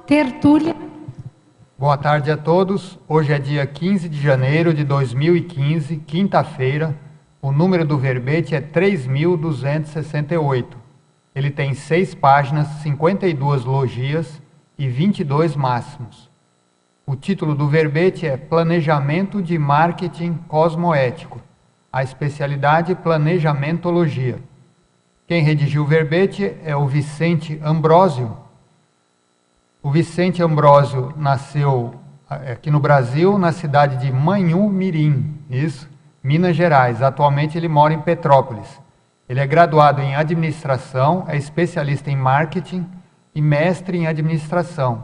Tertúlia. Boa tarde a todos. Hoje é dia 15 de janeiro de 2015, quinta-feira. O número do verbete é 3.268. Ele tem 6 páginas, 52 logias e 22 máximos. O título do verbete é Planejamento de Marketing Cosmoético. A especialidade Planejamentologia. Quem redigiu o verbete é o Vicente Ambrósio. O Vicente Ambrósio nasceu aqui no Brasil, na cidade de Manhumirim, isso, Minas Gerais. Atualmente ele mora em Petrópolis. Ele é graduado em administração, é especialista em marketing e mestre em administração.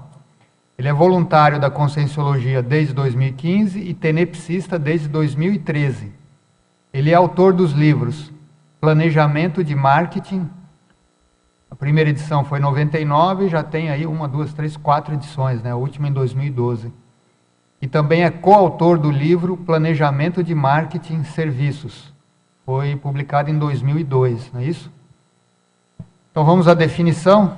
Ele é voluntário da Conscienciologia desde 2015 e tenepsista desde 2013. Ele é autor dos livros Planejamento de Marketing. A primeira edição foi em 99, já tem aí 1, 2, 3, 4 edições, né? A última em 2012. E também é coautor do livro Planejamento de Marketing Serviços. Foi publicado em 2002, não é isso? Então vamos à definição.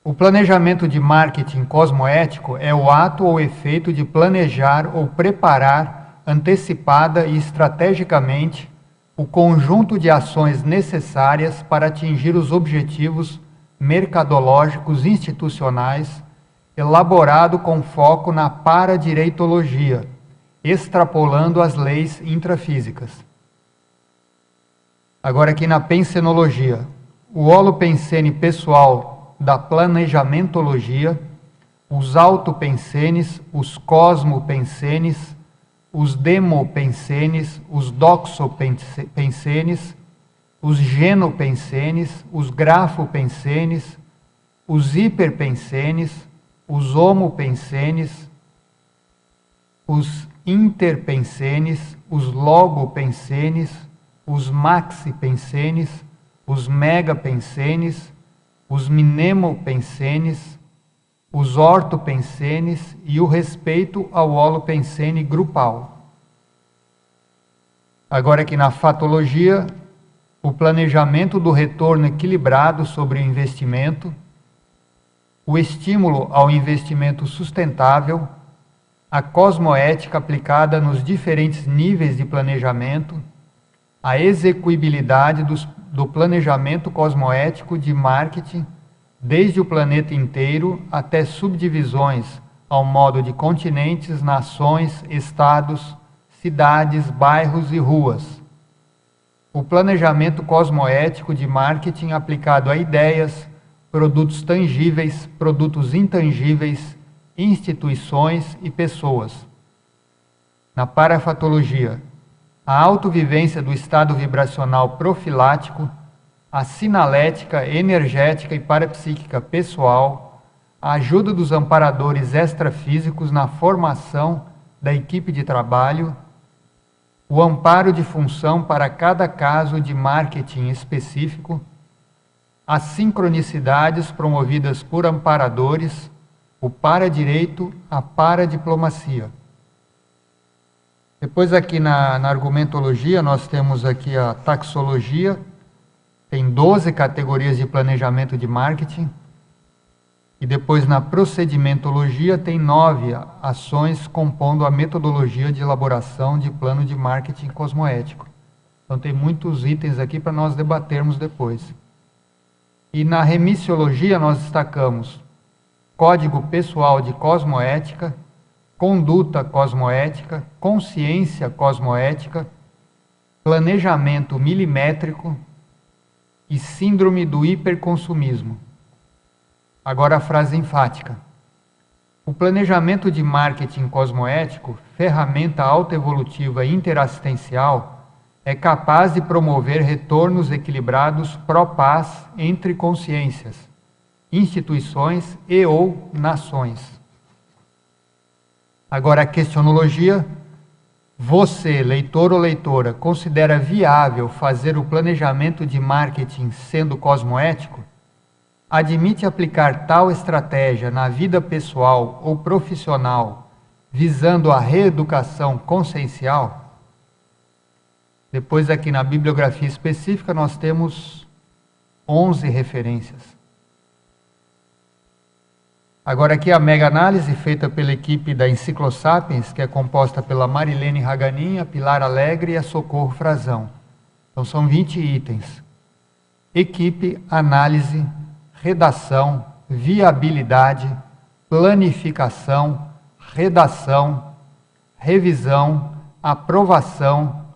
O planejamento de marketing cosmoético é o ato ou efeito de planejar ou preparar antecipada e estrategicamente o conjunto de ações necessárias para atingir os objetivos mercadológicos institucionais, elaborado com foco na paradireitologia, extrapolando as leis intrafísicas. Agora aqui na pensenologia, o holopensene pessoal da planejamentologia, os autopensenes, os cosmopensenes, os demopensenes, os doxopensenes, os genopensenes, os grafopensenes, os hiperpensenes, os homopensenes, os interpensenes, os logopensenes, os maxipensenes, os megapensenes, os mnemopensenes, os ortopensenes e o respeito ao holopensene grupal. Agora aqui na fatologia, o planejamento do retorno equilibrado sobre o investimento, o estímulo ao investimento sustentável, a cosmoética aplicada nos diferentes níveis de planejamento, a execuibilidade do planejamento cosmoético de marketing, desde o planeta inteiro até subdivisões ao modo de continentes, nações, estados, cidades, bairros e ruas. O planejamento cosmoético de marketing aplicado a ideias, produtos tangíveis, produtos intangíveis, instituições e pessoas. Na parafatologia, a autovivência do estado vibracional profilático, a sinalética, energética e parapsíquica pessoal, a ajuda dos amparadores extrafísicos na formação da equipe de trabalho, o amparo de função para cada caso de marketing específico, as sincronicidades promovidas por amparadores, o paradireito, a paradiplomacia. Depois aqui na argumentologia nós temos aqui a taxologia. Tem 12 categorias de planejamento de marketing. E depois na procedimentologia tem 9 ações compondo a metodologia de elaboração de plano de marketing cosmoético. Então tem muitos itens aqui para nós debatermos depois. E na remissiologia nós destacamos Código Pessoal de Cosmoética, Conduta Cosmoética, Consciência Cosmoética, Planejamento Milimétrico, e síndrome do hiperconsumismo. Agora a frase enfática. O planejamento de marketing cosmoético, ferramenta autoevolutiva interassistencial, é capaz de promover retornos equilibrados pró-paz entre consciências, instituições e ou nações. Agora a questionologia. Você, leitor ou leitora, considera viável fazer o planejamento de marketing sendo cosmoético? Admite aplicar tal estratégia na vida pessoal ou profissional, visando a reeducação consciencial? Depois aqui na bibliografia específica nós temos 11 referências. Agora aqui a mega análise feita pela equipe da Enciclosapiens, que é composta pela Marilene Raganin, a Pilar Alegre e a Socorro Frazão. Então são 20 itens. Equipe, análise, redação, viabilidade, planificação, redação, revisão, aprovação,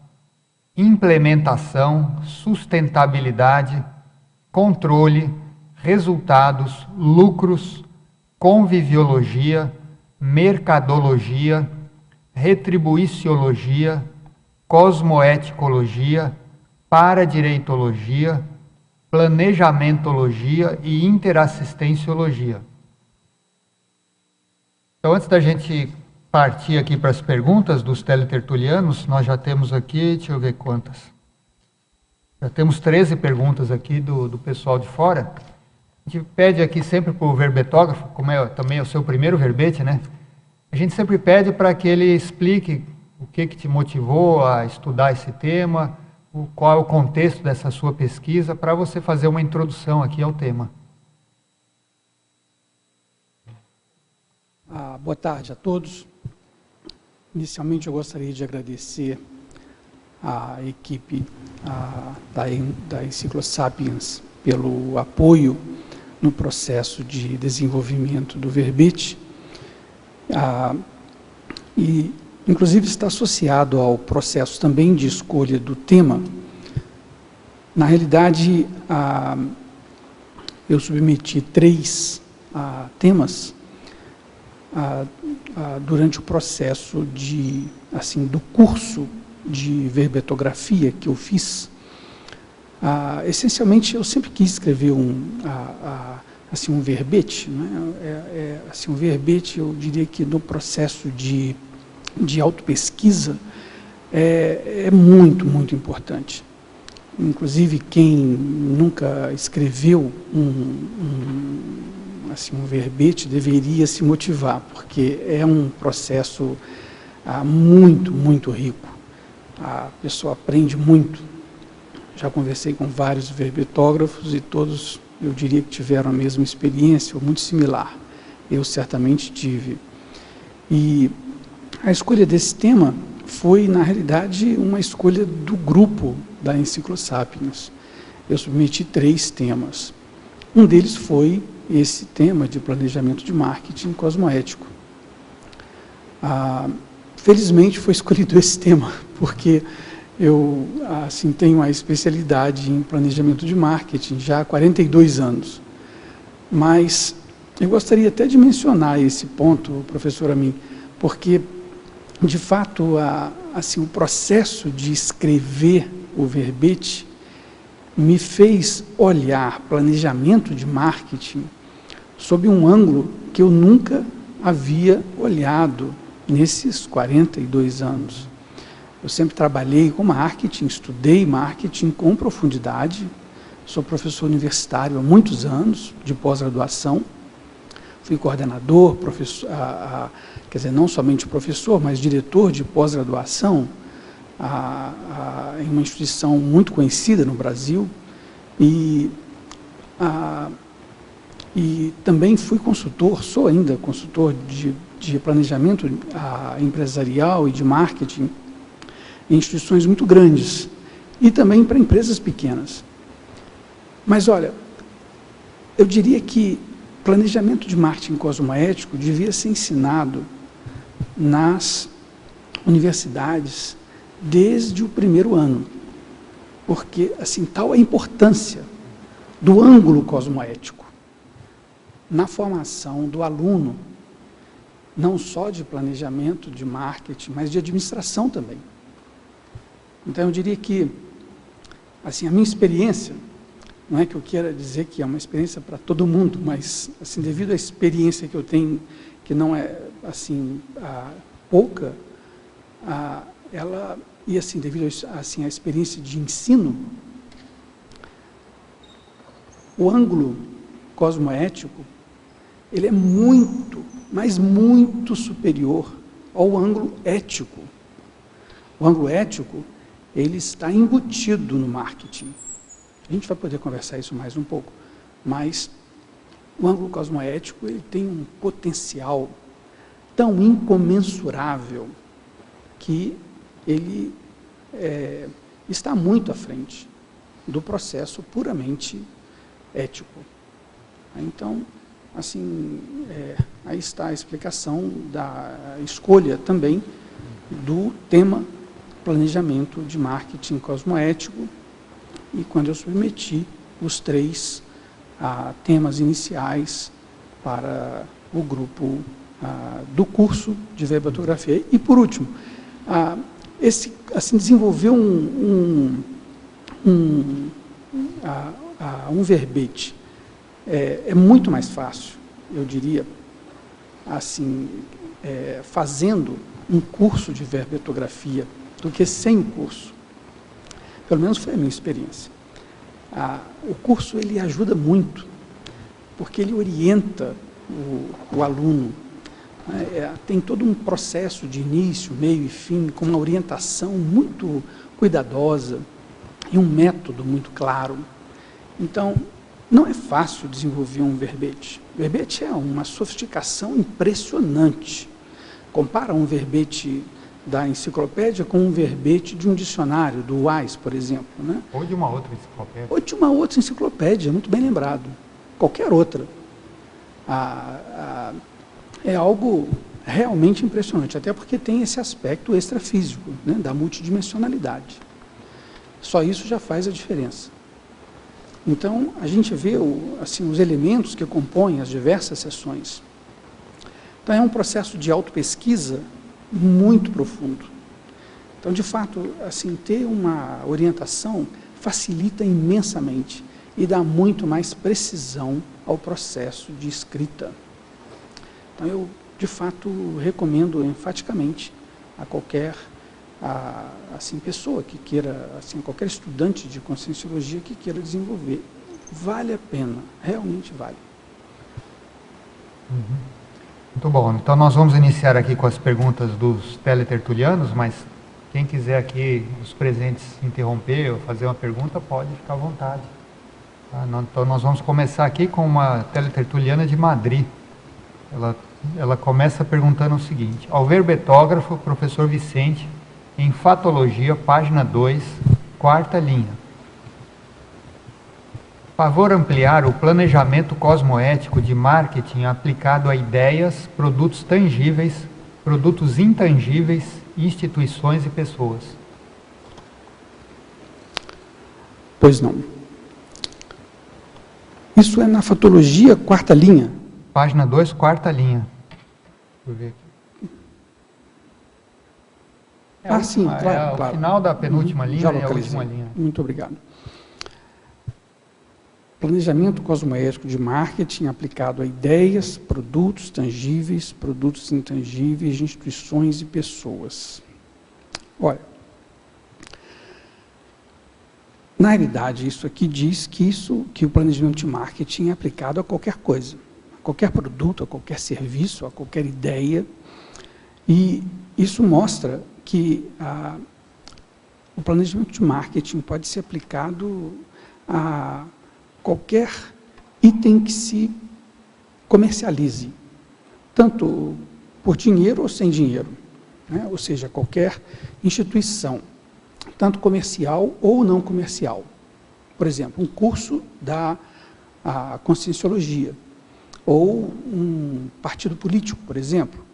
implementação, sustentabilidade, controle, resultados, lucros, conviviologia, mercadologia, retribuiciologia, cosmoeticologia, paradireitologia, planejamentologia e interassistenciologia. Então, antes da gente partir aqui para as perguntas dos teletertulianos, nós já temos aqui, deixa eu ver quantas. Já temos 13 perguntas aqui do pessoal de fora. A gente pede aqui sempre para o verbetógrafo, como também é o seu primeiro verbete, né? A gente sempre pede para que ele explique o que te motivou a estudar esse tema, qual é o contexto dessa sua pesquisa, para você fazer uma introdução aqui ao tema. Boa tarde a todos. Inicialmente eu gostaria de agradecer à equipe da Enciclosapiens pelo apoio no processo de desenvolvimento do verbete, e inclusive está associado ao processo também de escolha do tema. Na realidade, eu submeti 3 temas durante o processo do curso de verbetografia que eu fiz. Essencialmente, eu sempre quis escrever um verbete, né? Um verbete, eu diria que no processo de autopesquisa é muito, muito importante. Inclusive, quem nunca escreveu um verbete deveria se motivar, porque é um processo muito, muito rico. A pessoa aprende muito. Já conversei com vários verbetógrafos e todos, eu diria que tiveram a mesma experiência, ou muito similar. Eu certamente tive. E a escolha desse tema foi, na realidade, uma escolha do grupo da Enciclosapiens. Eu submeti 3 temas. Um deles foi esse tema de planejamento de marketing cosmoético. Felizmente foi escolhido esse tema, porque eu tenho a especialidade em planejamento de marketing já há 42 anos. Mas eu gostaria até de mencionar esse ponto, professor Amin, porque, de fato, o processo de escrever o verbete me fez olhar planejamento de marketing sob um ângulo que eu nunca havia olhado nesses 42 anos. Eu sempre trabalhei com marketing, estudei marketing com profundidade, sou professor universitário há muitos anos, de pós-graduação, fui coordenador, não somente professor, mas diretor de pós-graduação em uma instituição muito conhecida no Brasil, e também fui consultor, sou ainda consultor de planejamento empresarial e de marketing em instituições muito grandes e também para empresas pequenas. Mas, olha, eu diria que planejamento de marketing cosmoético devia ser ensinado nas universidades desde o primeiro ano, porque, tal a importância do ângulo cosmoético na formação do aluno, não só de planejamento, de marketing, mas de administração também. Então, eu diria que, a minha experiência, não é que eu queira dizer que é uma experiência para todo mundo, mas, devido à experiência que eu tenho, que não é, pouca, ela, e devido à experiência de ensino, o ângulo cosmoético, ele é muito, mas muito superior ao ângulo ético. O ângulo ético, ele está embutido no marketing. A gente vai poder conversar isso mais um pouco, mas O ângulo cosmoético ele tem um potencial tão incomensurável que ele está muito à frente do processo puramente ético. Então, assim, aí está a explicação da escolha também do tema planejamento de marketing cosmoético, e quando eu submeti os 3 temas iniciais para o grupo do curso de verbatografia. E, por último, desenvolver um verbete é muito mais fácil, eu diria, assim, fazendo um curso de verbatografia do que sem o curso. Pelo menos foi a minha experiência. O curso ele ajuda muito, porque ele orienta o aluno, tem todo um processo de início, meio e fim, com uma orientação muito cuidadosa e um método muito claro. Então, não é fácil desenvolver um verbete. O verbete é uma sofisticação impressionante. Compara um verbete da enciclopédia com um verbete de um dicionário, do Wise, por exemplo. Né? Ou de uma outra enciclopédia. Ou de uma outra enciclopédia, muito bem lembrado. Qualquer outra. É algo realmente impressionante, até porque tem esse aspecto extrafísico, né, da multidimensionalidade. Só isso já faz a diferença. Então, a gente vê assim, os elementos que compõem as diversas sessões. Então, é um processo de autopesquisa muito profundo. Então, de fato, assim, ter uma orientação facilita imensamente e dá muito mais precisão ao processo de escrita. Então, eu, de fato, recomendo enfaticamente a qualquer assim, pessoa que queira, assim, qualquer estudante de conscienciologia que queira desenvolver. Vale a pena, realmente vale. Muito bom. Então, nós vamos iniciar aqui com as perguntas dos teletertulianos, mas quem quiser aqui, os presentes, interromper ou fazer uma pergunta, pode ficar à vontade. Então, nós vamos começar aqui com uma teletertuliana de Madrid. Ela começa perguntando o seguinte: ao verbetógrafo, professor Vicente, em Fatologia, página 2, 4ª linha. Favor ampliar o planejamento cosmoético de marketing aplicado a ideias, produtos tangíveis, produtos intangíveis, instituições e pessoas. Pois não. Isso é na Fatologia, 4ª linha. Página 2, 4ª linha. Deixa eu ver aqui. Sim, claro. O final da penúltima linha já e a última linha. Muito obrigado. Planejamento cosmoético de marketing aplicado a ideias, produtos tangíveis, produtos intangíveis, instituições e pessoas. Olha, na realidade, isso aqui diz que o planejamento de marketing é aplicado a qualquer coisa, a qualquer produto, a qualquer serviço, a qualquer ideia, e isso mostra que o planejamento de marketing pode ser aplicado a qualquer item que se comercialize, tanto por dinheiro ou sem dinheiro, né? Ou seja, qualquer instituição, tanto comercial ou não comercial. Por exemplo, um curso da conscienciologia, ou um partido político, por exemplo,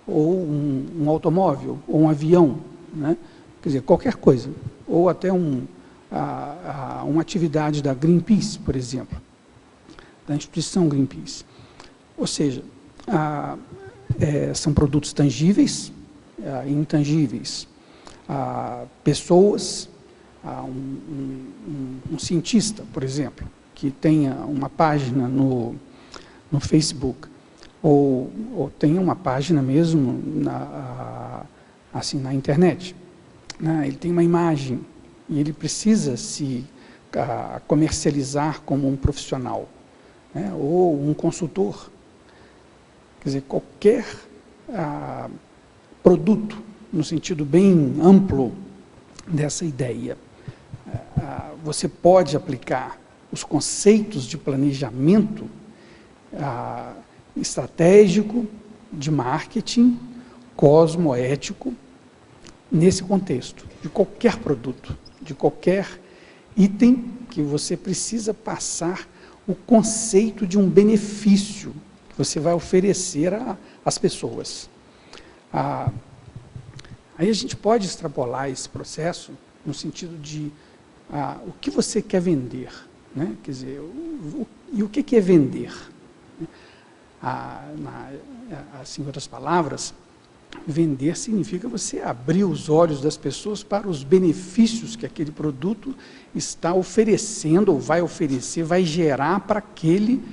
ou um automóvel, ou um avião, né? Quer dizer, qualquer coisa, ou até uma atividade da Greenpeace, por exemplo, da instituição Greenpeace. Ou seja, são produtos tangíveis e intangíveis. Pessoas, um cientista, por exemplo, que tenha uma página no Facebook, ou tenha uma página mesmo assim, na internet, né? Ele tem uma imagem e ele precisa se comercializar como um profissional, né? Ou um consultor. Quer dizer, qualquer produto, no sentido bem amplo dessa ideia, você pode aplicar os conceitos de planejamento estratégico, de marketing, cosmoético, nesse contexto, de qualquer produto, de qualquer item que você precisa passar o conceito de um benefício que você vai oferecer às pessoas. Aí a gente pode extrapolar esse processo no sentido de o que você quer vender, né? Quer dizer, e o que é vender? Assim, em outras palavras, vender significa você abrir os olhos das pessoas para os benefícios que aquele produto está oferecendo, ou vai oferecer, vai gerar para aquele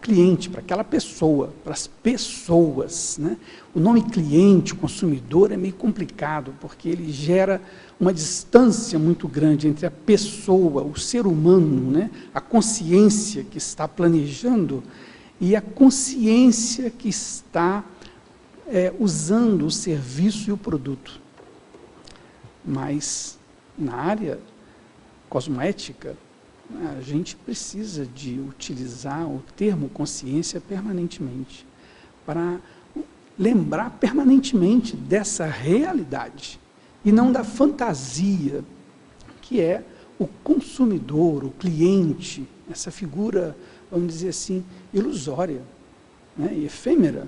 cliente, para aquela pessoa, para as pessoas, né? O nome cliente, consumidor, é meio complicado, porque ele gera uma distância muito grande entre a pessoa, o ser humano, né? A consciência que está planejando e a consciência que está usando o serviço e o produto. Mas, na área cosmoética, a gente precisa de utilizar o termo consciência permanentemente, para lembrar permanentemente dessa realidade, e não da fantasia, que é o consumidor, o cliente, essa figura, vamos dizer assim, ilusória, né, e efêmera,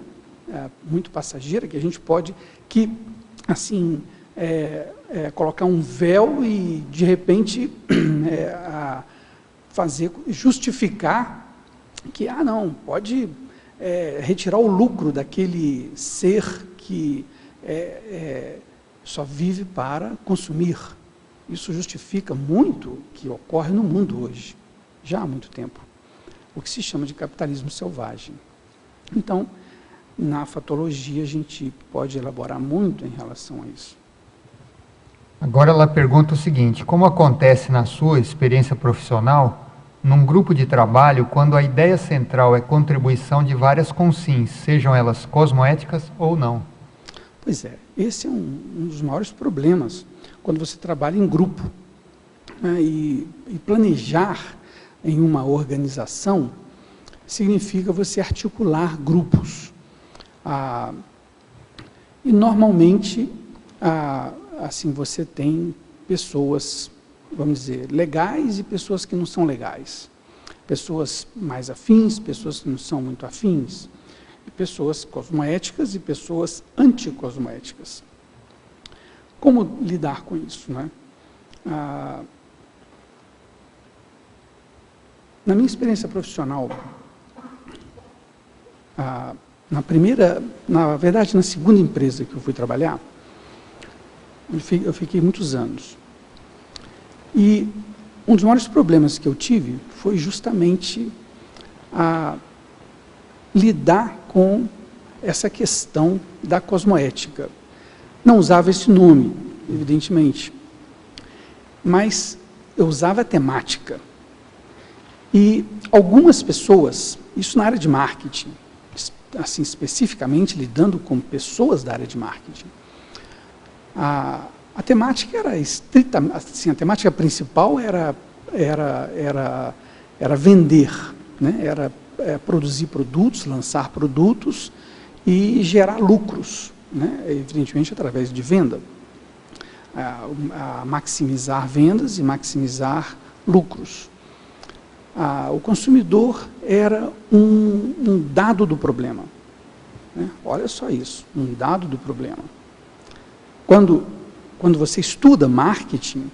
muito passageira, que a gente pode, assim, colocar um véu e, de repente, justificar que, não, pode retirar o lucro daquele ser que só vive para consumir. Isso justifica muito o que ocorre no mundo hoje, já há muito tempo, o que se chama de capitalismo selvagem. Então, na fatologia, a gente pode elaborar muito em relação a isso. Agora ela pergunta o seguinte: como acontece na sua experiência profissional, num grupo de trabalho, quando a ideia central é contribuição de várias consins, sejam elas cosmoéticas ou não? Pois é, esse é um dos maiores problemas quando você trabalha em grupo, né, e planejar em uma organização significa você articular grupos. E normalmente, assim, você tem pessoas, vamos dizer, legais e pessoas que não são legais. Pessoas mais afins, pessoas que não são muito afins. E pessoas cosmoéticas e pessoas anticosmoéticas. Como lidar com isso, né? Na minha experiência profissional, na verdade, na segunda empresa que eu fui trabalhar, eu fiquei muitos anos. E um dos maiores problemas que eu tive foi justamente lidar com essa questão da cosmoética. Não usava esse nome, evidentemente, mas eu usava a temática. E algumas pessoas, isso na área de marketing, assim, especificamente lidando com pessoas da área de marketing, a temática era estritamente, assim, a temática principal era vender, né? Era produzir produtos, lançar produtos e gerar lucros, né? Evidentemente através de venda, maximizar vendas e maximizar lucros. O consumidor era um dado do problema, né? Olha só isso, um dado do problema. Quando você estuda marketing,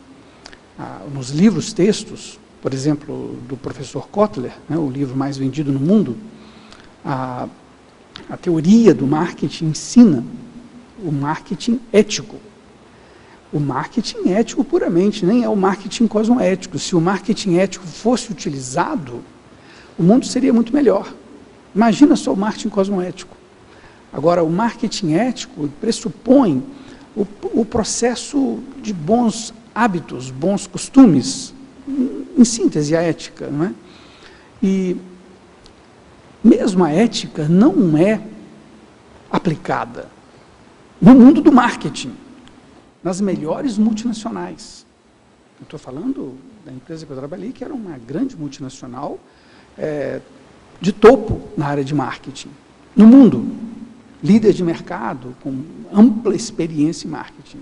nos livros textos, por exemplo, do professor Kotler, né, o livro mais vendido no mundo, a teoria do marketing ensina o marketing ético. O marketing ético puramente, nem é o marketing cosmoético. Se o marketing ético fosse utilizado, o mundo seria muito melhor. Imagina só o marketing cosmoético. Agora, o marketing ético pressupõe o processo de bons hábitos, bons costumes, em síntese, a ética, não é? E mesmo a ética não é aplicada no mundo do marketing, nas melhores multinacionais. Eu estou falando da empresa que eu trabalhei, que era uma grande multinacional, de topo na área de marketing, no mundo, líder de mercado, com ampla experiência em marketing.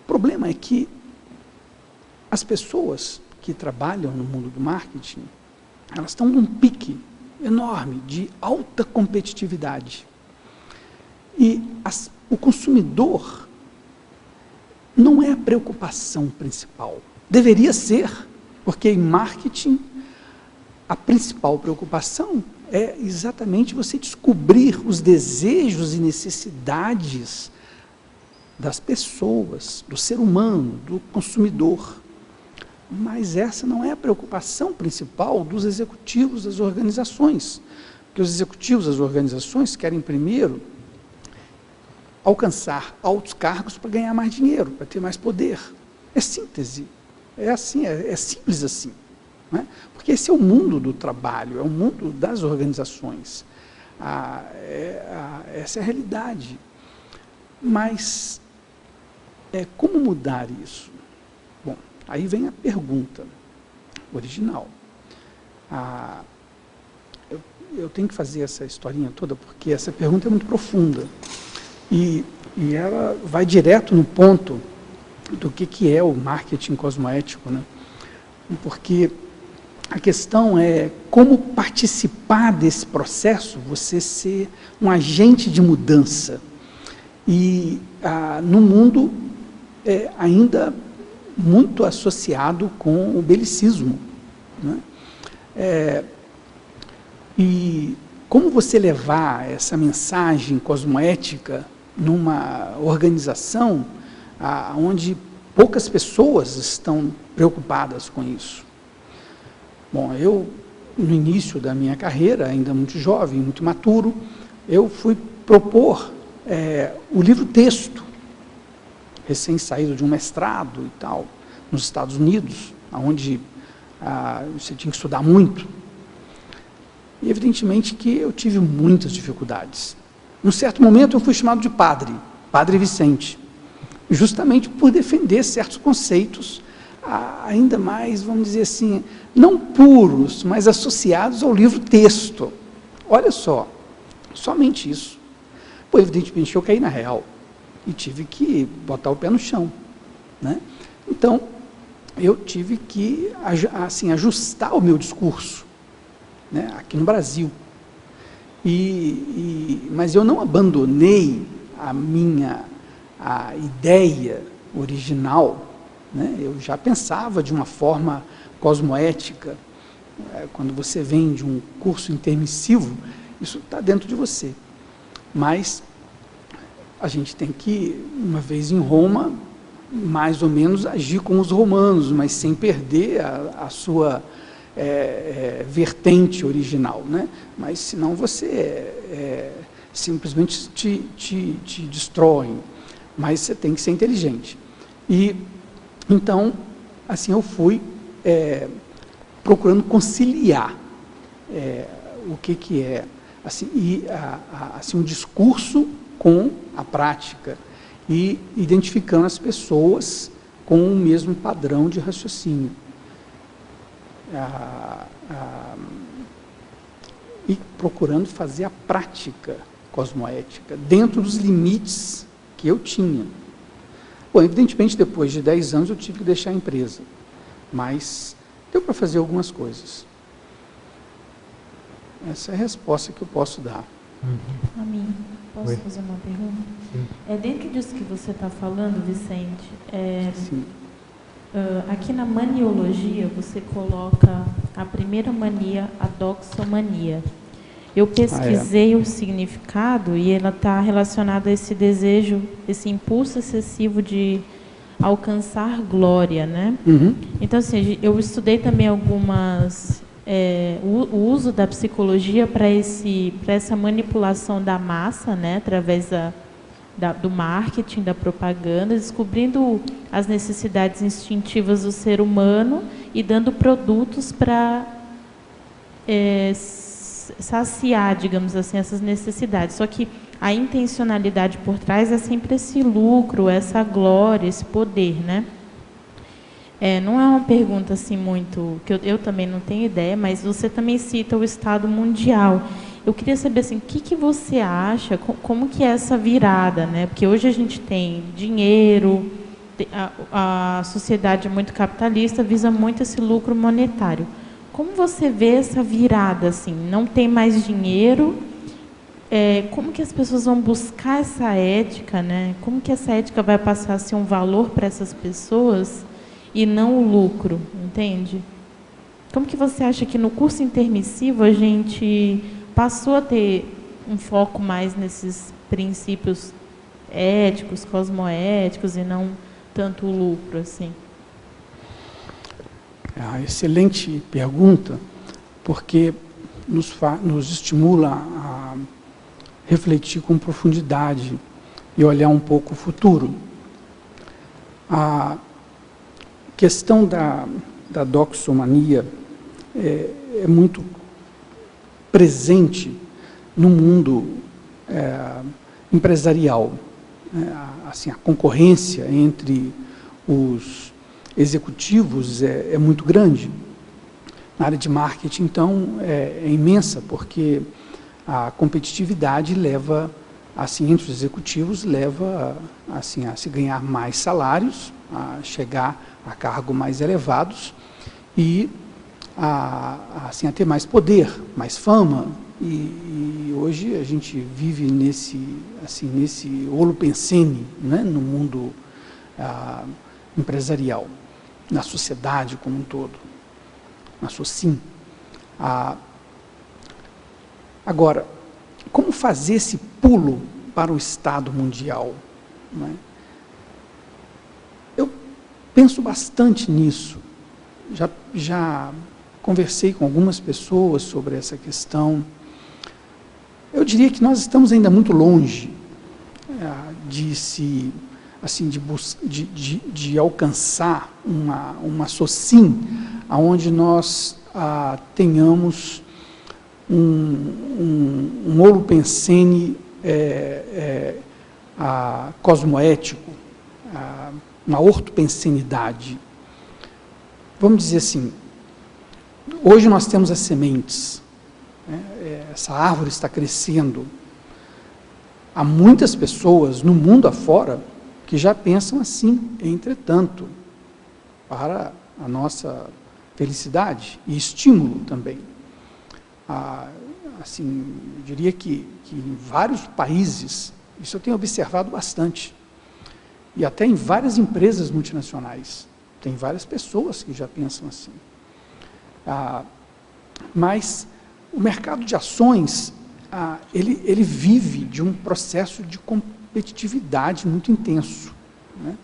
O problema é que as pessoas que trabalham no mundo do marketing, elas estão num pique enorme de alta competitividade. E o consumidor não é a preocupação principal. Deveria ser, porque em marketing a principal preocupação é exatamente você descobrir os desejos e necessidades das pessoas, do ser humano, do consumidor. Mas essa não é a preocupação principal dos executivos das organizações. Porque os executivos das organizações querem primeiro alcançar altos cargos para ganhar mais dinheiro, para ter mais poder. É síntese. É assim, é simples assim. Né? Porque esse é o mundo do trabalho, é o mundo das organizações. Essa é a realidade. Mas como mudar isso? Bom, aí vem a pergunta original. Eu tenho que fazer essa historinha toda porque essa pergunta é muito profunda. E ela vai direto no ponto do que é o marketing cosmoético, né? Porque a questão é como participar desse processo, você ser um agente de mudança. E no mundo ainda muito associado com o belicismo, né? E como você levar essa mensagem cosmoética numa organização onde poucas pessoas estão preocupadas com isso? Bom, eu, no início da minha carreira, ainda muito jovem, muito maturo, eu fui propor o livro-texto, recém-saído de um mestrado e tal, nos Estados Unidos, onde você tinha que estudar muito. E, evidentemente, que eu tive muitas dificuldades. Num certo momento, eu fui chamado de Padre Vicente, justamente por defender certos conceitos, ainda mais, vamos dizer assim, não puros, mas associados ao livro-texto. Olha só, somente isso. Pô, evidentemente, eu caí na real e tive que botar o pé no chão, né? Então, eu tive que assim, ajustar o meu discurso, né, aqui no Brasil. Mas eu não abandonei a ideia original, né? Eu já pensava de uma forma cosmoética. Quando você vem de um curso intermissivo, isso está dentro de você. Mas a gente tem que, uma vez em Roma, mais ou menos agir como os romanos, mas sem perder a sua vertente original, né? Mas senão você simplesmente te destrói. Mas você tem que ser inteligente. E então, assim, eu fui procurando conciliar o que é assim, assim, um discurso com a prática e identificando as pessoas com o mesmo padrão de raciocínio. E procurando fazer a prática cosmoética dentro dos limites que eu tinha. Bom, evidentemente, depois de 10 anos eu tive que deixar a empresa, mas deu para fazer algumas coisas. Essa é a resposta que eu posso dar. A mim, posso fazer uma pergunta? Sim. Dentro disso que você está falando, Vicente, Sim. Aqui na maniologia você coloca a primeira mania, a doxomania. Eu pesquisei o significado e ela está relacionada a esse desejo, esse impulso excessivo de alcançar glória, né? Uhum. Então, assim, eu estudei também o uso da psicologia para essa manipulação da massa, né? Através do marketing, da propaganda, descobrindo as necessidades instintivas do ser humano e dando produtos para saciar, digamos assim, essas necessidades. Só que a intencionalidade por trás é sempre esse lucro, essa glória, esse poder, né? Não é uma pergunta assim muito, que eu também não tenho ideia, mas você também cita o Estado mundial. Eu queria saber assim, o que você acha, como que é essa virada, né? Porque hoje a gente tem dinheiro, a sociedade é muito capitalista, visa muito esse lucro monetário. Como você vê essa virada, assim, não tem mais dinheiro, como que as pessoas vão buscar essa ética, né? Como que essa ética vai passar a ser um valor para essas pessoas e não o lucro, entende? Como que você acha que no curso intermissivo a gente passou a ter um foco mais nesses princípios éticos, cosmoéticos e não tanto o lucro, assim? Excelente pergunta, porque nos estimula a refletir com profundidade e olhar um pouco o futuro. A questão da doxomania é muito presente no mundo empresarial. Assim, a concorrência entre os executivos é muito grande. Na área de marketing, então, é imensa, porque a competitividade leva, assim, entre os executivos, leva assim, a se ganhar mais salários, a chegar a cargos mais elevados e assim, a ter mais poder, mais fama. E hoje a gente vive nesse holopensene, né, no mundo empresarial, na sociedade como um todo, na SOCIM. Agora, como fazer esse pulo para o Estado mundial? Né? Eu penso bastante nisso. Já conversei com algumas pessoas sobre essa questão. Eu diria que nós estamos ainda muito longe de alcançar uma SOCIM onde nós tenhamos um holopensene cosmoético, uma ortopensenidade. Vamos dizer assim, hoje nós temos as sementes, né? Essa árvore está crescendo. Há muitas pessoas no mundo afora que já pensam assim, entretanto, para a nossa felicidade e estímulo também. Assim, eu diria que em vários países, isso eu tenho observado bastante, e até em várias empresas multinacionais, tem várias pessoas que já pensam assim. Mas o mercado de ações, ele vive de um processo de competitividade muito intenso, né?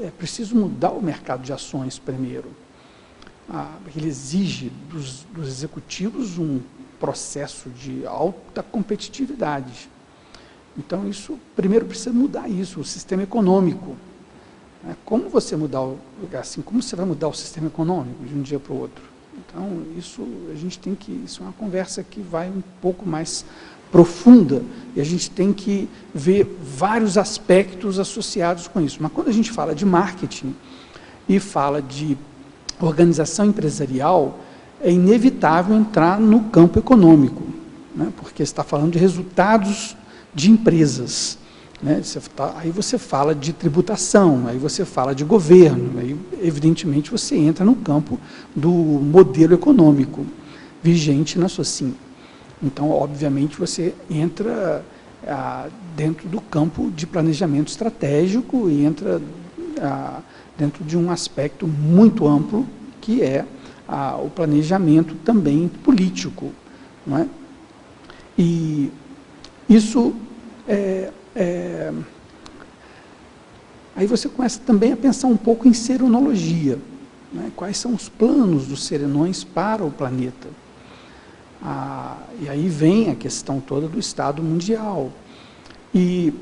É preciso mudar o mercado de ações primeiro. Ele exige dos executivos um processo de alta competitividade. Então, isso primeiro precisa mudar isso, o sistema econômico. Como você como você vai mudar o sistema econômico de um dia para o outro? Então, isso é uma conversa que vai um pouco mais profunda, e a gente tem que ver vários aspectos associados com isso. Mas quando a gente fala de marketing e fala de organização empresarial, é inevitável entrar no campo econômico, né? Porque você está falando de resultados de empresas, né? Aí você fala de tributação, aí você fala de governo, aí evidentemente você entra no campo do modelo econômico vigente na SOCIM. Então, obviamente, você entra dentro do campo de planejamento estratégico e entra dentro de um aspecto muito amplo, que é o planejamento também político, não é? E isso aí você começa também a pensar um pouco em serenologia, né? Quais são os planos dos serenões para o planeta? E aí vem a questão toda do Estado mundial. E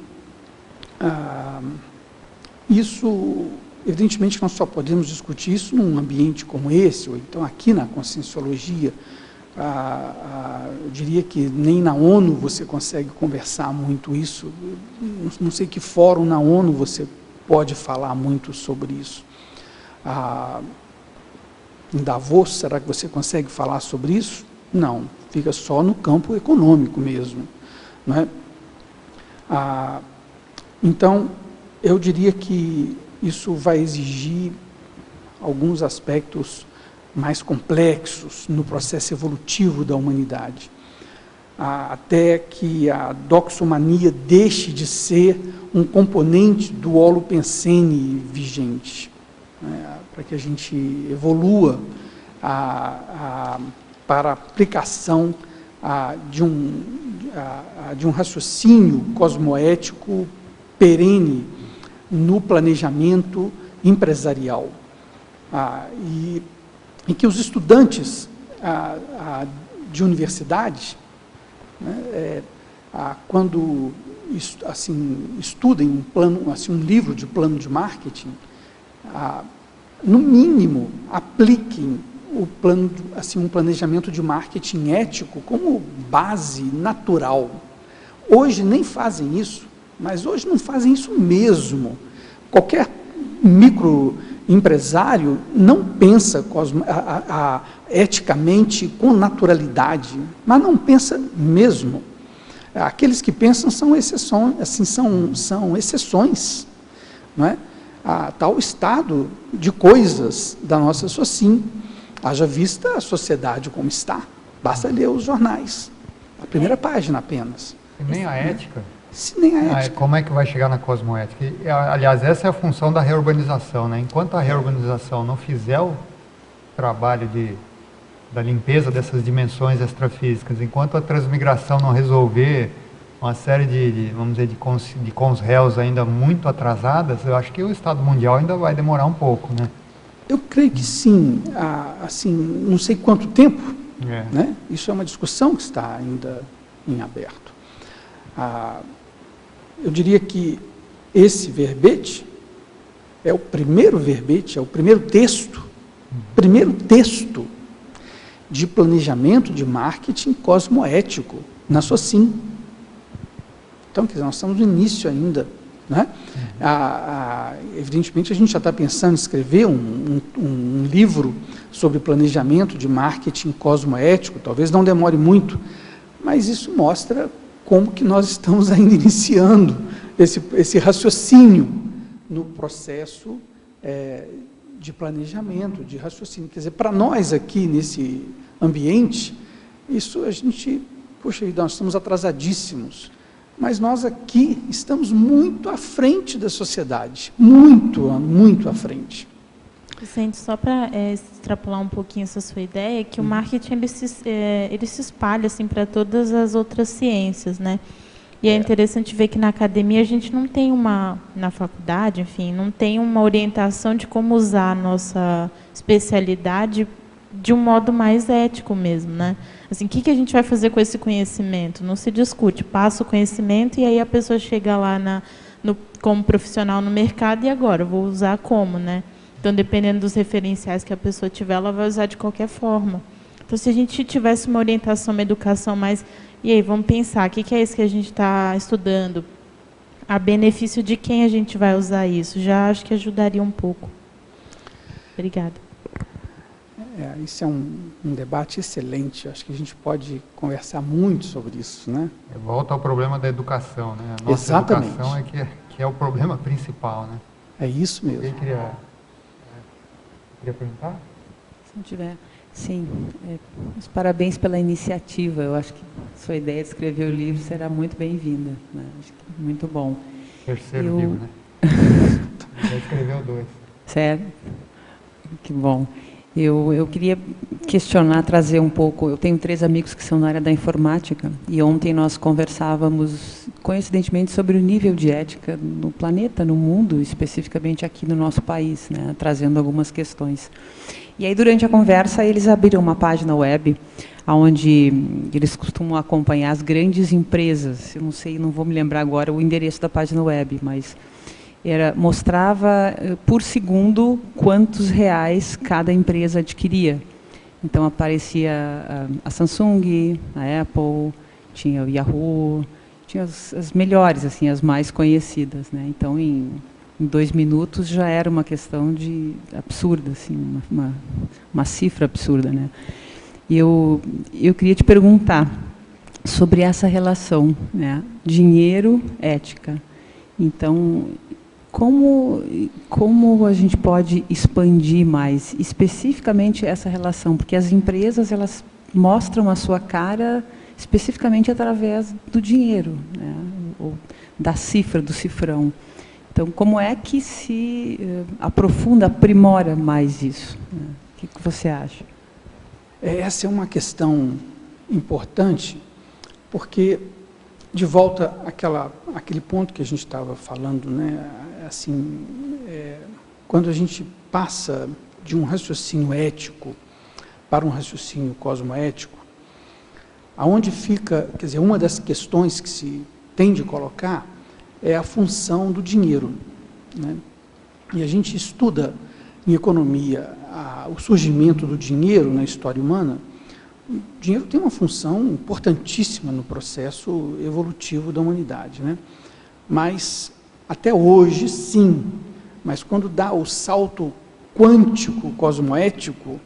isso, evidentemente, que nós só podemos discutir isso num ambiente como esse, ou então aqui na Conscienciologia. Eu diria que nem na ONU você consegue conversar muito isso. Não sei que fórum na ONU você pode falar muito sobre isso. em Davos, será que você consegue falar sobre isso? Não, fica só no campo econômico mesmo, não é? Então, eu diria que isso vai exigir alguns aspectos mais complexos no processo evolutivo da humanidade, até que a doxomania deixe de ser um componente do holopensene vigente, né, para que a gente evolua para a aplicação de um raciocínio cosmoético perene no planejamento empresarial, e que os estudantes de universidade, né, quando assim, estudem um plano, assim, um livro de plano de marketing, no mínimo apliquem o plano, assim, um planejamento de marketing ético como base natural. Hoje nem fazem isso, mas hoje não fazem isso mesmo. Qualquer microempresário não pensa eticamente com naturalidade, mas não pensa mesmo. Aqueles que pensam são exceções, assim, são exceções, não é? Tal estado de coisas da nossa sociedade, haja vista a sociedade como está, basta ler os jornais, a primeira página apenas. E nem a ética? Se nem a ética. Como é que vai chegar na cosmoética? Aliás, essa é a função da reurbanização, né? Enquanto a reurbanização não fizer o trabalho da limpeza dessas dimensões extrafísicas, enquanto a transmigração não resolver uma série vamos dizer, de cons-réus ainda muito atrasadas, eu acho que o Estado Mundial ainda vai demorar um pouco, né? Eu creio que sim, assim, não sei quanto tempo, né? Isso é uma discussão que está ainda em aberto. Eu diria que esse verbete é o primeiro verbete, é o primeiro texto de planejamento de marketing cosmoético na SOCIM. Então, quer dizer, nós estamos no início ainda, né? Evidentemente, a gente já está pensando em escrever um livro sobre planejamento de marketing cosmoético, talvez não demore muito, mas isso mostra como que nós estamos ainda iniciando esse raciocínio no processo de planejamento, de raciocínio. Quer dizer, para nós aqui nesse ambiente, isso a gente, poxa, nós estamos atrasadíssimos, mas nós aqui estamos muito à frente da sociedade, muito à frente. Vicente, só para extrapolar um pouquinho essa sua ideia, que o marketing ele se espalha assim, para todas as outras ciências, né? E é interessante ver que na academia a gente não tem na faculdade, enfim, não tem uma orientação de como usar a nossa especialidade de um modo mais ético mesmo, né? Assim, o que a gente vai fazer com esse conhecimento? Não se discute, passa o conhecimento e aí a pessoa chega lá como profissional no mercado e agora, vou usar como, né? Então, dependendo dos referenciais que a pessoa tiver, ela vai usar de qualquer forma. Então, se a gente tivesse uma orientação, uma educação mais... E aí, vamos pensar, o que é isso que a gente está estudando? A benefício de quem a gente vai usar isso? Já acho que ajudaria um pouco. Obrigada. Isso é um debate excelente. Acho que a gente pode conversar muito sobre isso, né? Volta ao problema da educação, né? A nossa Exatamente. Educação que é o problema principal, né? É isso mesmo. Alguém queria perguntar? Se não tiver. Sim. Os parabéns pela iniciativa. Eu acho que sua ideia de escrever o livro será muito bem-vinda, né? Acho que muito bom. Terceiro livro, né? Já escreveu 2. Sério? Que bom. Eu queria questionar, trazer um pouco... Eu tenho 3 amigos que são da área da informática e ontem nós conversávamos, coincidentemente, sobre o nível de ética no planeta, no mundo, especificamente aqui no nosso país, né, trazendo algumas questões. E aí, durante a conversa, eles abriram uma página web onde eles costumam acompanhar as grandes empresas. Eu não sei, não vou me lembrar agora o endereço da página web, mas... mostrava por segundo quantos reais cada empresa adquiria. Então, aparecia a Samsung, a Apple, tinha o Yahoo, tinha as melhores, assim, as mais conhecidas, né? Então, em em 2 minutos já era uma questão absurda, assim, uma cifra absurda, né? E eu queria te perguntar sobre essa relação, né? Dinheiro, ética. Então, como a gente pode expandir mais, especificamente essa relação? Porque as empresas, elas mostram a sua cara especificamente através do dinheiro, né? Ou da cifra, do cifrão. Então, como é que se aprofunda, aprimora mais isso? O que você acha? Essa é uma questão importante, porque, de volta àquele ponto que a gente estava falando, né? Assim, quando a gente passa de um raciocínio ético para um raciocínio cosmoético, aonde fica, quer dizer, uma das questões que se tem de colocar é a função do dinheiro, né? E a gente estuda em economia o surgimento do dinheiro na história humana. O dinheiro tem uma função importantíssima no processo evolutivo da humanidade, né? Mas, até hoje, sim, mas quando dá o salto quântico, cosmoético,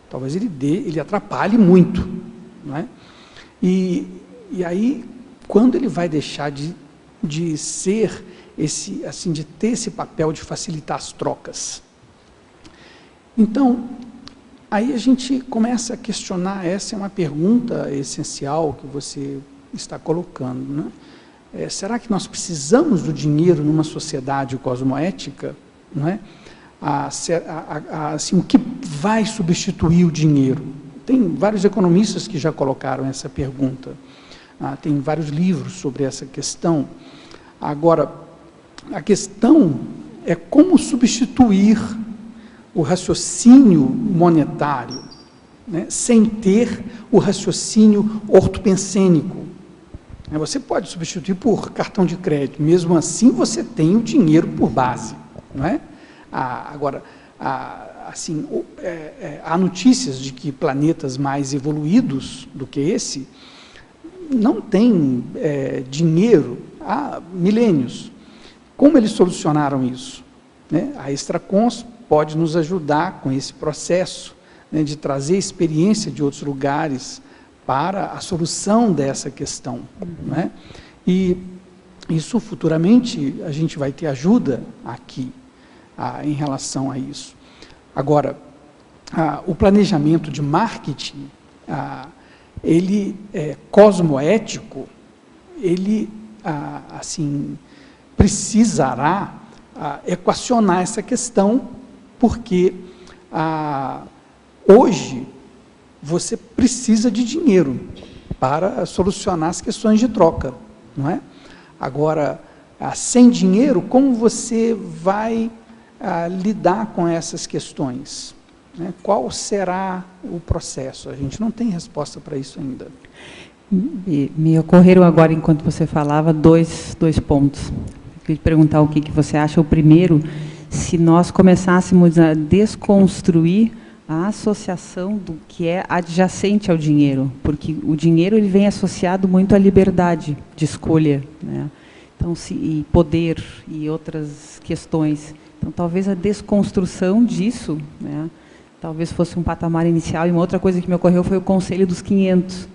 talvez ele atrapalhe muito, não é? E aí, quando ele vai deixar de ser assim, de ter esse papel de facilitar as trocas? Então, aí a gente começa a questionar, essa é uma pergunta essencial que você está colocando, né? Será que nós precisamos do dinheiro numa sociedade cosmoética? Não é? Assim, o que vai substituir o dinheiro? Tem vários economistas que já colocaram essa pergunta. Tem vários livros sobre essa questão. Agora, a questão é como substituir o raciocínio monetário, né, sem ter o raciocínio ortopensênico. Você pode substituir por cartão de crédito, mesmo assim você tem o dinheiro por base, não é? Agora, assim, há notícias de que planetas mais evoluídos do que esse não têm dinheiro há milênios. Como eles solucionaram isso? Né? A Extracons pode nos ajudar com esse processo, né, de trazer experiência de outros lugares para a solução dessa questão, né? E isso futuramente a gente vai ter ajuda aqui em relação a isso. Agora, o planejamento de marketing, ele é cosmoético, ele assim precisará equacionar essa questão, porque hoje você precisa de dinheiro para solucionar as questões de troca, não é? Agora, sem dinheiro, como você vai lidar com essas questões? Né? Qual será o processo? A gente não tem resposta para isso ainda. Me ocorreram agora, enquanto você falava, dois pontos. Eu queria te perguntar o que você acha. O primeiro, se nós começássemos a desconstruir a associação do que é adjacente ao dinheiro, porque o dinheiro ele vem associado muito à liberdade de escolha, né? Então, e poder e outras questões. Então, talvez a desconstrução disso, né, talvez fosse um patamar inicial. E uma outra coisa que me ocorreu foi o Conselho dos 500,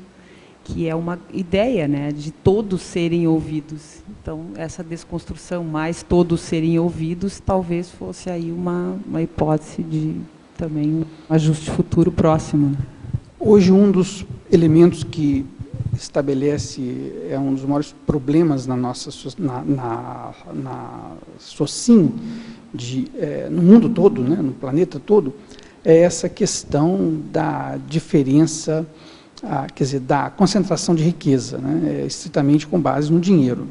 que é uma ideia, né, de todos serem ouvidos. Então, essa desconstrução, mais todos serem ouvidos, talvez fosse aí uma hipótese de também um ajuste futuro próximo. Hoje, um dos elementos que estabelece, um dos maiores problemas na nossa SOCIM, no mundo todo, né, no planeta todo, é essa questão da diferença, quer dizer, da concentração de riqueza, né, estritamente com base no dinheiro.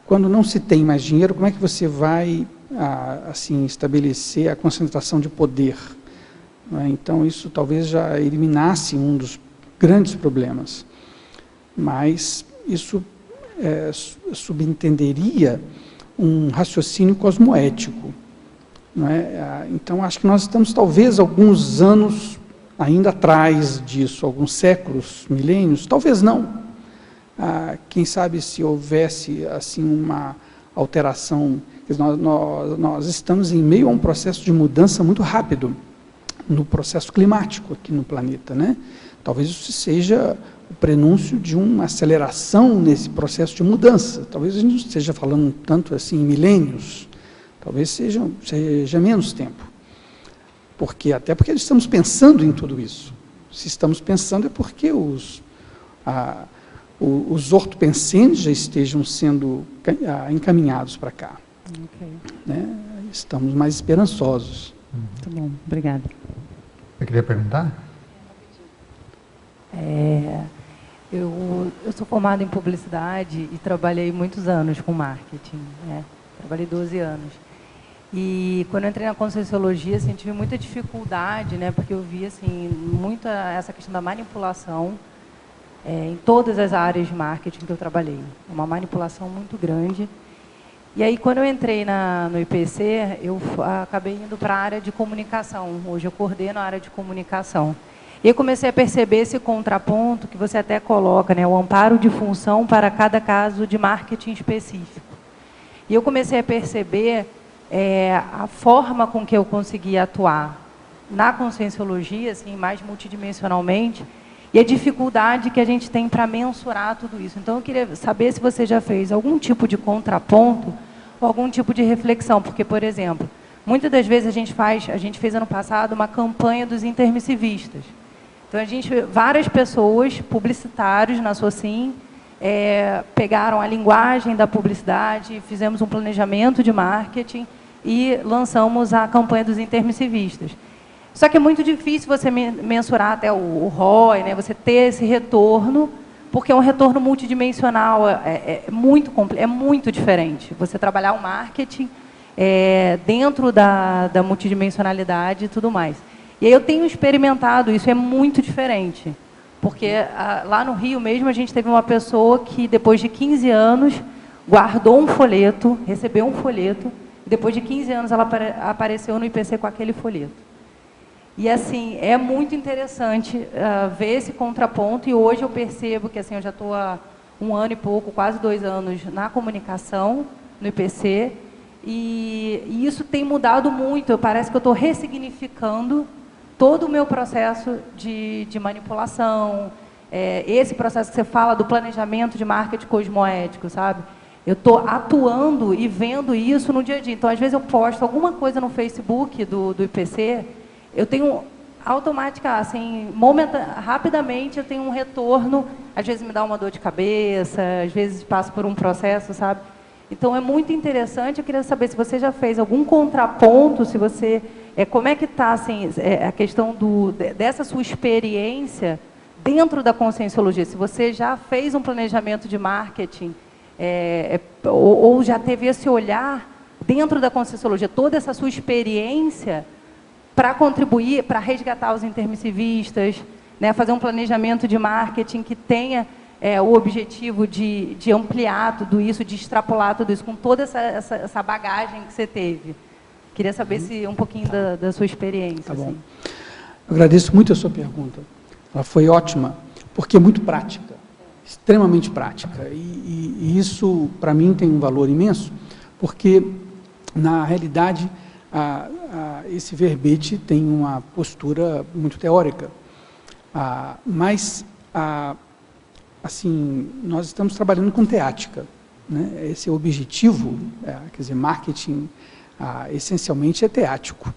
Quando não se tem mais dinheiro, como é que você vai assim estabelecer a concentração de poder? Então, isso talvez já eliminasse um dos grandes problemas, mas isso subentenderia um raciocínio cosmoético, não é? Então, acho que nós estamos talvez alguns anos ainda atrás disso, alguns séculos, milênios, talvez não. Quem sabe se houvesse assim uma alteração Nós estamos em meio a um processo de mudança muito rápido no processo climático aqui no planeta, né? Talvez isso seja o prenúncio de uma aceleração nesse processo de mudança. Talvez a gente não esteja falando tanto assim em milênios, talvez seja menos tempo. Até porque estamos pensando em tudo isso. Se estamos pensando é porque os ortopensantes já estejam sendo encaminhados para cá. Okay. Né? Estamos mais esperançosos. Muito bom, obrigada. Você queria perguntar? Eu sou formada em publicidade e trabalhei muitos anos com marketing, né? Trabalhei 12 anos. E quando eu entrei na Conscienciologia, assim, tive muita dificuldade, né? Porque eu vi assim, muita essa questão da manipulação em todas as áreas de marketing que eu trabalhei. Uma manipulação muito grande. E aí, quando eu entrei no IPC, eu acabei indo para a área de comunicação. Hoje eu coordeno a área de comunicação. E eu comecei a perceber esse contraponto que você até coloca, né, o amparo de função para cada caso de marketing específico. E eu comecei a perceber a forma com que eu conseguia atuar na Conscienciologia, assim, mais multidimensionalmente, e a dificuldade que a gente tem para mensurar tudo isso. Então, eu queria saber se você já fez algum tipo de contraponto ou algum tipo de reflexão, porque, por exemplo, muitas das vezes a gente fez ano passado uma campanha dos intermissivistas. Então, várias pessoas, publicitários na Socim, pegaram a linguagem da publicidade, fizemos um planejamento de marketing e lançamos a campanha dos intermissivistas. Só que é muito difícil você mensurar até o ROI, né? Você ter esse retorno, porque é um retorno multidimensional, é muito diferente. Você trabalhar o marketing dentro da multidimensionalidade e tudo mais. E aí eu tenho experimentado isso, é muito diferente. Porque lá no Rio mesmo, a gente teve uma pessoa que, depois de 15 anos, guardou um folheto, recebeu um folheto, e depois de 15 anos ela apareceu no IPC com aquele folheto. E, assim, é muito interessante ver esse contraponto, e hoje eu percebo que, assim, eu já estou há 1 ano e pouco, quase 2 anos, na comunicação, no IPC, e isso tem mudado muito. Parece que eu estou ressignificando todo o meu processo de manipulação, esse processo que você fala do planejamento de marketing cosmoético, sabe? Eu estou atuando e vendo isso no dia a dia. Então, às vezes, eu posto alguma coisa no Facebook do IPC, eu tenho assim, rapidamente eu tenho um retorno, às vezes me dá uma dor de cabeça, às vezes passo por um processo, sabe? Então, é muito interessante. Eu queria saber se você já fez algum contraponto, se você... como é que está, assim, a questão dessa sua experiência dentro da Conscienciologia? Se você já fez um planejamento de marketing, ou já teve esse olhar dentro da Conscienciologia, toda essa sua experiência para contribuir, para resgatar os intermissivistas, né, fazer um planejamento de marketing que tenha o objetivo de ampliar tudo isso, de extrapolar tudo isso, com toda essa bagagem que você teve. Queria saber se um pouquinho da sua experiência. Tá bom. Assim. Eu agradeço muito a sua pergunta. Ela foi ótima, porque é muito prática, extremamente prática. E isso, para mim, tem um valor imenso, porque, na realidade, esse verbete tem uma postura muito teórica. Mas, assim, nós estamos trabalhando com teática, né? Esse é o objetivo, quer dizer, marketing... essencialmente é teático,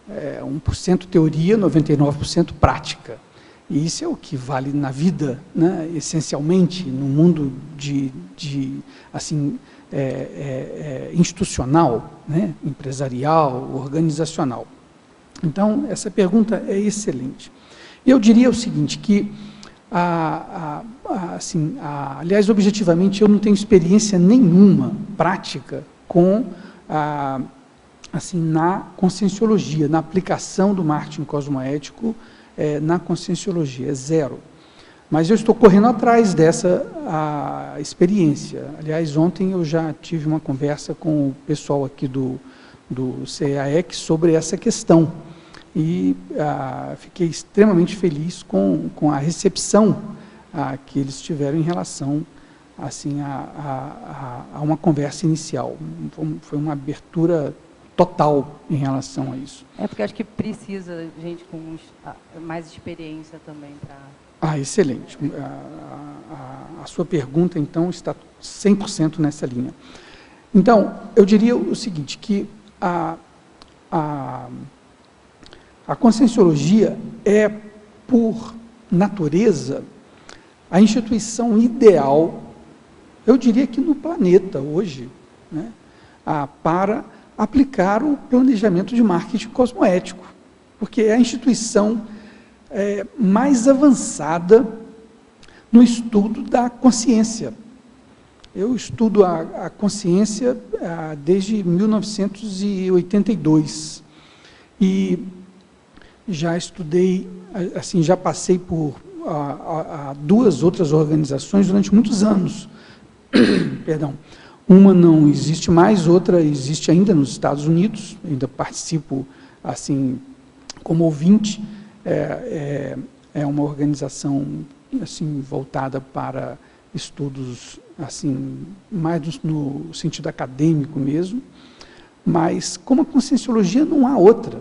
1% teoria, 99% prática, e isso é o que vale na vida, né? Essencialmente no mundo assim, institucional, né? Empresarial, organizacional. Então, essa pergunta é excelente. Eu diria o seguinte, que, aliás, objetivamente, eu não tenho experiência nenhuma prática com assim, na Conscienciologia, na aplicação do marketing cosmoético na Conscienciologia, é zero. Mas eu estou correndo atrás dessa experiência. Aliás, ontem eu já tive uma conversa com o pessoal aqui do CEAEC sobre essa questão, e fiquei extremamente feliz com a recepção que eles tiveram em relação assim, a uma conversa inicial. Foi uma abertura total em relação a isso. É porque acho que precisa gente com mais experiência também para... Excelente. A sua pergunta, então, está 100% nessa linha. Então, eu diria o seguinte, que a Conscienciologia é, por natureza, a instituição ideal, eu diria que no planeta hoje, né, para aplicar o planejamento de marketing cosmoético, porque é a instituição mais avançada no estudo da consciência. Eu estudo a consciência desde 1982 e já estudei, assim, já passei por duas outras organizações durante muitos anos. Perdão. Uma não existe mais, outra existe ainda nos Estados Unidos, ainda participo, assim, como ouvinte. É uma organização, assim, voltada para estudos, assim, mais no sentido acadêmico mesmo, mas como a Conscienciologia não há outra.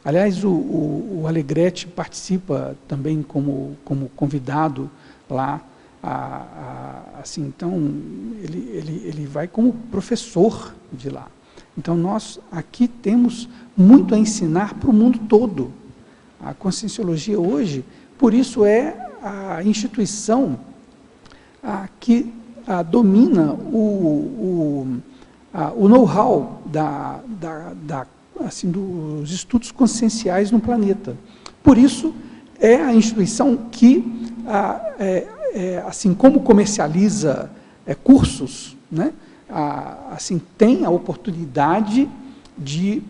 Aliás, o Alegretti participa também como convidado lá, assim, então ele vai como professor de lá. Então nós aqui temos muito a ensinar para o mundo todo. A Conscienciologia hoje, por isso é a instituição que domina o know-how assim, dos estudos conscienciais no planeta. Por isso é a instituição que assim como comercializa cursos, né, assim, tem a oportunidade de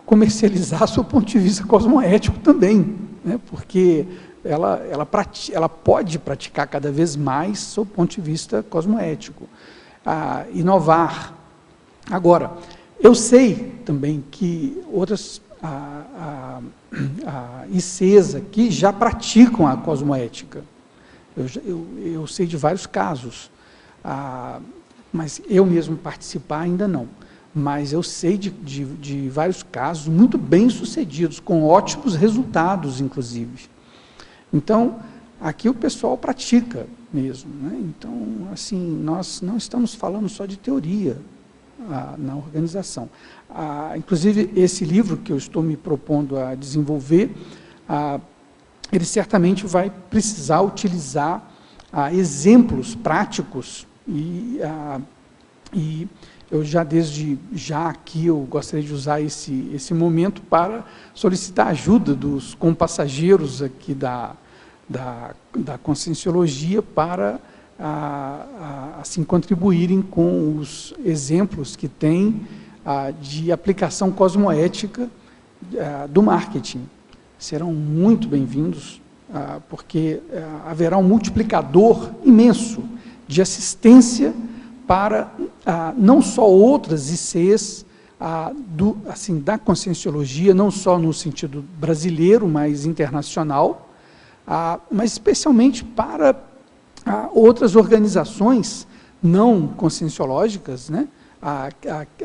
comercializar seu ponto de vista cosmoético também, né, porque ela pode praticar cada vez mais seu ponto de vista cosmoético, inovar. Agora, eu sei também que outras ICs aqui já praticam a cosmoética. Eu sei de vários casos, mas eu mesmo participar ainda não. Mas eu sei de vários casos muito bem sucedidos, com ótimos resultados, inclusive. Então, aqui o pessoal pratica mesmo, né? Então, assim, nós não estamos falando só de teoria na organização. Inclusive, esse livro que eu estou me propondo a desenvolver, ele certamente vai precisar utilizar exemplos práticos e eu desde já aqui eu gostaria de usar esse momento para solicitar a ajuda dos compassageiros aqui da Conscienciologia para assim contribuírem com os exemplos que tem de aplicação cosmoética do marketing. Serão muito bem-vindos, porque haverá um multiplicador imenso de assistência para não só outras ICs assim, da Conscienciologia, não só no sentido brasileiro, mas internacional, mas especialmente para outras organizações não conscienciológicas, né?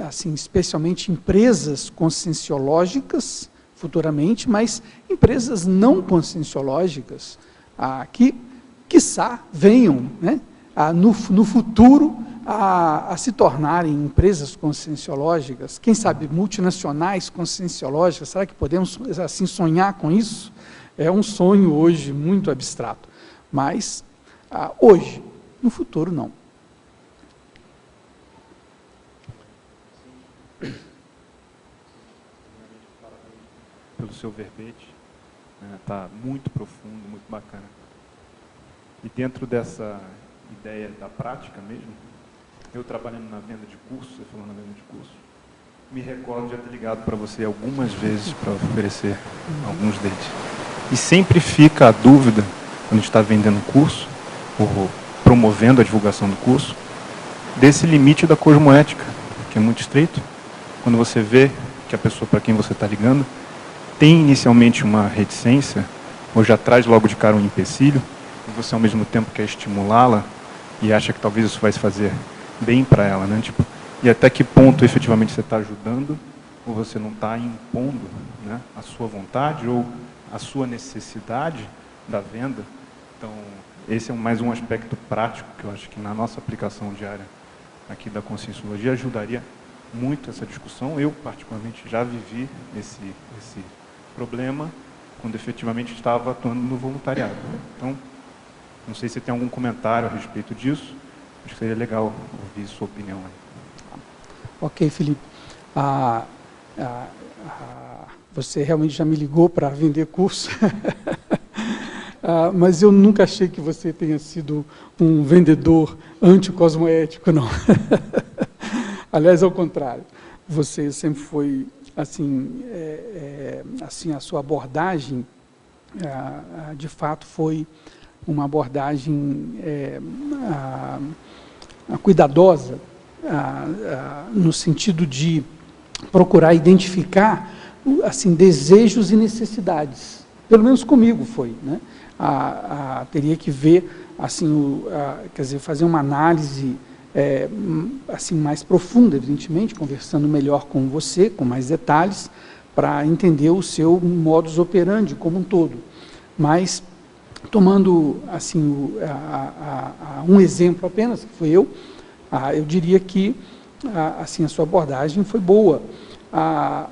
Assim, especialmente empresas conscienciológicas, futuramente, mas empresas não conscienciológicas, que, quiçá, venham, né, no futuro a se tornarem empresas conscienciológicas, quem sabe multinacionais conscienciológicas. Será que podemos assim sonhar com isso? É um sonho hoje muito abstrato, mas hoje, no futuro não. Pelo seu verbete, está muito profundo, muito bacana. E dentro dessa ideia da prática mesmo, eu trabalhando na venda de curso, você falando na venda de curso, me recordo de já ter ligado para você algumas vezes para oferecer alguns deles. E sempre fica a dúvida, quando a gente está vendendo curso, ou promovendo a divulgação do curso, desse limite da cosmoética, que é muito estreito. Quando você vê que a pessoa para quem você está ligando tem inicialmente uma reticência, ou já traz logo de cara um empecilho, e você ao mesmo tempo quer estimulá-la e acha que talvez isso vai fazer bem para ela, né? Tipo, e até que ponto efetivamente você está ajudando ou você não está impondo, né, a sua vontade ou a sua necessidade da venda. Então, esse é mais um aspecto prático que eu acho que na nossa aplicação diária aqui da Conscienciologia ajudaria muito essa discussão. Eu, particularmente, já vivi esse problema quando efetivamente estava atuando no voluntariado. Então, não sei se tem algum comentário a respeito disso. Acho que seria legal ouvir sua opinião aí. Ok, Felipe. Você realmente já me ligou para vender curso, mas eu nunca achei que você tenha sido um vendedor anticosmoético, não. Aliás, ao contrário, você sempre foi, assim, assim, a sua abordagem, de fato, foi uma abordagem cuidadosa, no sentido de procurar identificar, assim, desejos e necessidades. Pelo menos comigo foi, né? Teria que ver, assim, quer dizer, fazer uma análise assim, mais profunda, evidentemente, conversando melhor com você, com mais detalhes, para entender o seu modus operandi como um todo. Mas, tomando, assim, um exemplo apenas, que foi eu diria que assim, a sua abordagem foi boa,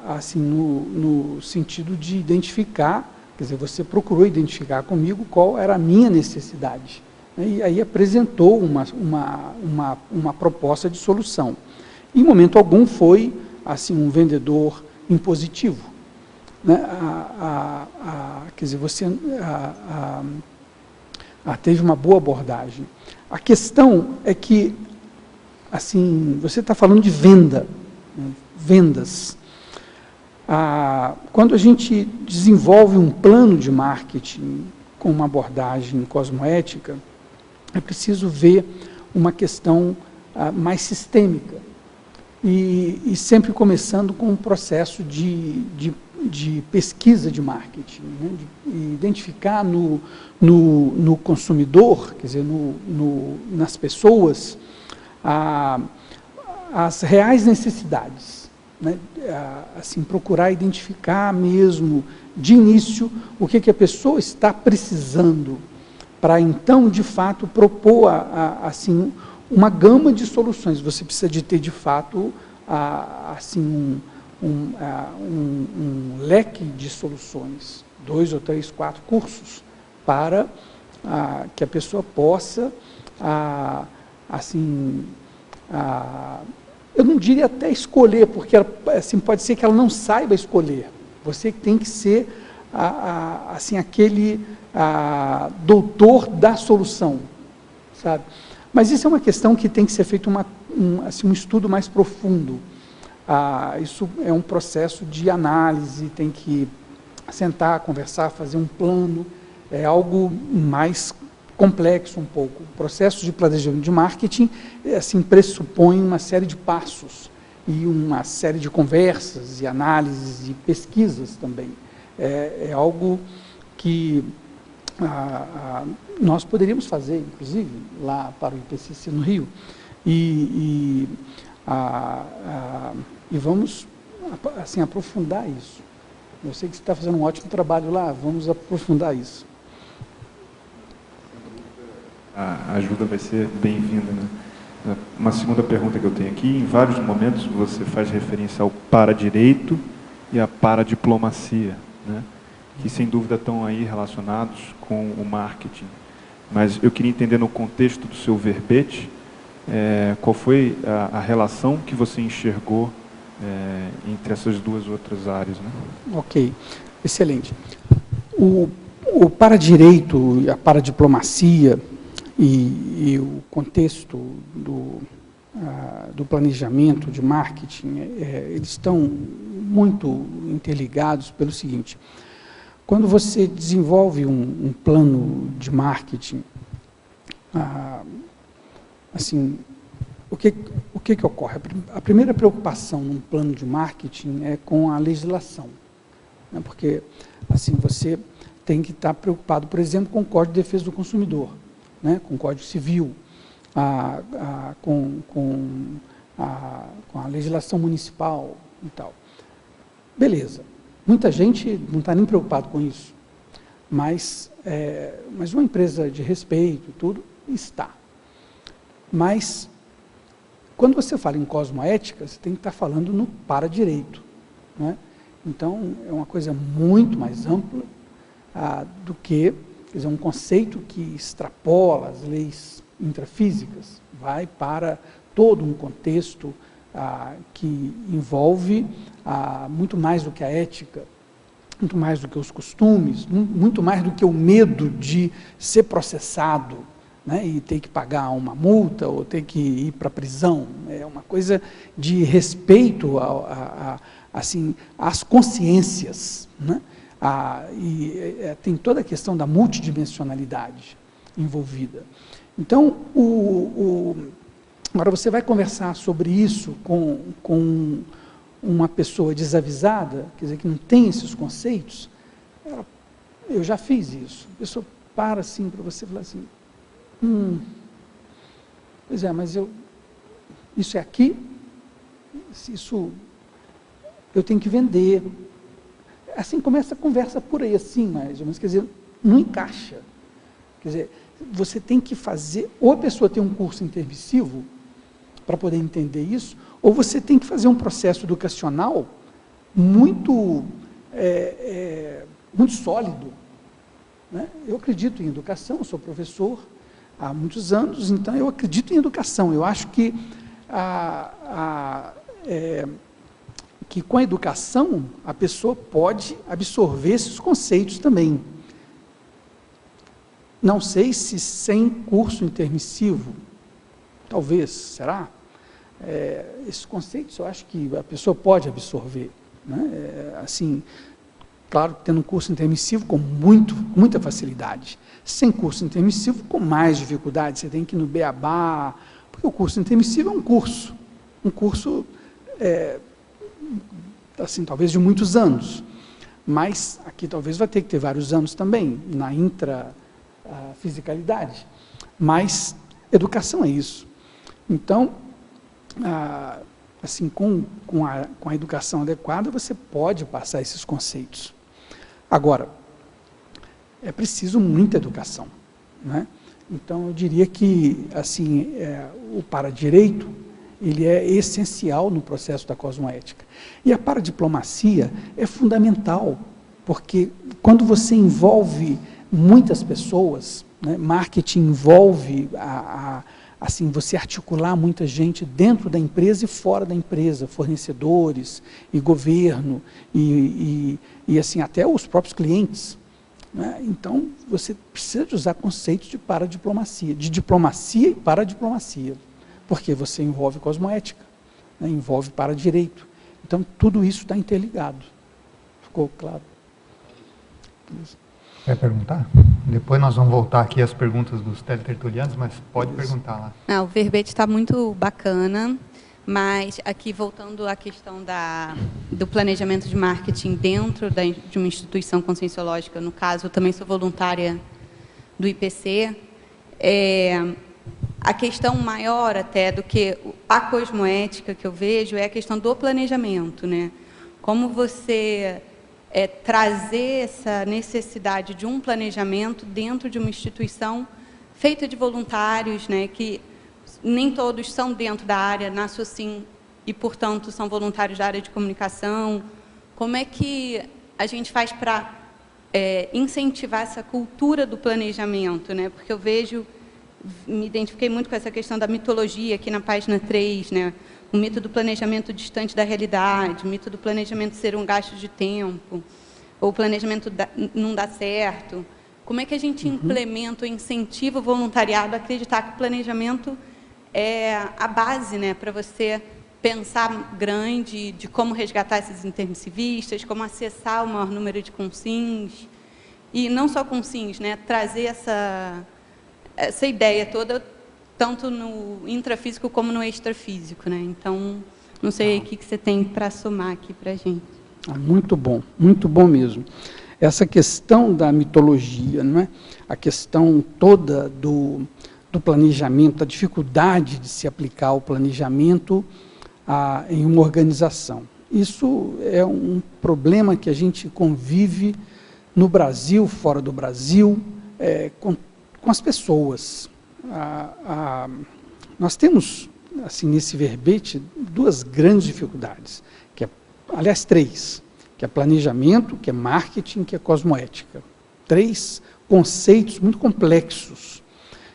assim, no sentido de identificar, quer dizer, você procurou identificar comigo qual era a minha necessidade, né? E aí apresentou uma proposta de solução. Em momento algum foi, assim, um vendedor impositivo, né? Quer dizer, você teve uma boa abordagem. A questão é que, assim, você está falando de venda, né? Vendas. Quando a gente desenvolve um plano de marketing com uma abordagem cosmoética, é preciso ver uma questão mais sistêmica e sempre começando com um processo de pesquisa de marketing, né? De identificar no consumidor, quer dizer, nas pessoas, as reais necessidades, né? Assim, procurar identificar mesmo, de início, o que a pessoa está precisando, para então, de fato, propor assim, uma gama de soluções. Você precisa de ter, de fato, assim, um leque de soluções, 2 ou 3, 4 cursos, para que a pessoa possa, assim, eu não diria até escolher, porque ela, assim, pode ser que ela não saiba escolher. Você tem que ser assim, aquele doutor da solução, sabe? Mas isso é uma questão que tem que ser feito assim, um estudo mais profundo. Isso é um processo de análise, tem que sentar, conversar, fazer um plano, é algo mais complexo um pouco. O processo de planejamento de marketing, assim, pressupõe uma série de passos e uma série de conversas e análises e pesquisas também. É algo que nós poderíamos fazer, inclusive, lá para o IPCC no Rio, e vamos, assim, aprofundar isso. Eu sei que você está fazendo um ótimo trabalho lá, vamos aprofundar isso. A ajuda vai ser bem-vinda, né? Uma segunda pergunta que eu tenho aqui, em vários momentos você faz referência ao paradireito e à paradiplomacia, né? Que sem dúvida estão aí relacionados com o marketing. Mas eu queria entender no contexto do seu verbete, qual foi a relação que você enxergou entre essas duas outras áreas, né? Ok, excelente. O paradireito e a paradiplomacia e o contexto do planejamento de marketing, eles estão muito interligados pelo seguinte: quando você desenvolve um plano de marketing, assim, o que ocorre? A primeira preocupação num plano de marketing é com a legislação, né? Porque, assim, você tem que estar preocupado, por exemplo, com o Código de Defesa do Consumidor, né, com o Código Civil, com a legislação municipal e tal. Beleza. Muita gente não está nem preocupado com isso, mas uma empresa de respeito, tudo, está. Mas, quando você fala em cosmoética, você tem que estar falando no para-direito, né? Então, é uma coisa muito mais ampla do que, quer dizer, um conceito que extrapola as leis intrafísicas, vai para todo um contexto que envolve muito mais do que a ética, muito mais do que os costumes, muito mais do que o medo de ser processado, né, e ter que pagar uma multa ou ter que ir para a prisão. É uma coisa de respeito assim, às consciências, né? Tem toda a questão da multidimensionalidade envolvida. Então, agora você vai conversar sobre isso com uma pessoa desavisada, quer dizer, que não tem esses conceitos. Eu já fiz isso. A pessoa para assim para você falar assim, pois é, mas isso é aqui, isso eu tenho que vender. Assim começa a conversa por aí, assim, mais ou menos, quer dizer, não encaixa. Quer dizer, você tem que fazer, ou a pessoa tem um curso intermissivo para poder entender isso, ou você tem que fazer um processo educacional muito, muito sólido, né? Eu acredito em educação, eu sou professor há muitos anos, então eu acredito em educação. Eu acho que com a educação a pessoa pode absorver esses conceitos também. Não sei se sem curso intermissivo, talvez, será? Esses conceitos eu acho que a pessoa pode absorver, né? Assim, claro, tendo um curso intermissivo com muita facilidade. Sem curso intermissivo, com mais dificuldade, você tem que ir no beabá, porque o curso intermissivo é um curso assim, talvez de muitos anos, mas aqui talvez vai ter que ter vários anos também, na intrafisicalidade, mas educação é isso. Então, assim, com a educação adequada, você pode passar esses conceitos. Agora, é preciso muita educação, né? Então, eu diria que, assim, o para-direito, ele é essencial no processo da cosmoética. E a paradiplomacia é fundamental, porque quando você envolve muitas pessoas, né, marketing envolve assim, você articular muita gente dentro da empresa e fora da empresa, fornecedores e governo, e assim, até os próprios clientes, né? Então, você precisa de usar conceitos de paradiplomacia, de diplomacia e paradiplomacia, porque você envolve cosmoética, né, envolve para-direito. Então, tudo isso está interligado. Ficou claro? Quer perguntar? Depois nós vamos voltar aqui às perguntas dos teletertulianos, mas pode perguntar lá. Não, o verbete está muito bacana, mas aqui voltando à questão do planejamento de marketing dentro de uma instituição conscienciológica, no caso, eu também sou voluntária do IPC, a questão maior até do que a cosmoética que eu vejo é a questão do planejamento, né? Como você trazer essa necessidade de um planejamento dentro de uma instituição feita de voluntários, né, que nem todos são dentro da área, na SOCIM, e, portanto, são voluntários da área de comunicação. Como é que a gente faz para incentivar essa cultura do planejamento, né? Porque eu me identifiquei muito com essa questão da mitologia aqui na página 3, né? O mito do planejamento distante da realidade, o mito do planejamento ser um gasto de tempo, ou o planejamento não dá certo. Como é que a gente implementa ou incentiva o voluntariado a acreditar que o planejamento é a base, né, para você pensar grande, de como resgatar esses intermissivistas, como acessar o maior número de consins, e não só consins, né, trazer essa ideia toda, tanto no intrafísico como no extrafísico, né? Então, não sei o que você tem para somar aqui para a gente. Muito bom mesmo. essa questão da mitologia, não é? A questão toda do planejamento, a dificuldade de se aplicar o planejamento em uma organização. Isso é um problema que a gente convive no Brasil, fora do Brasil, com as pessoas. Nós temos, assim, nesse verbete, duas grandes dificuldades, aliás, três, que é planejamento, que é marketing, que é cosmoética. Três conceitos muito complexos,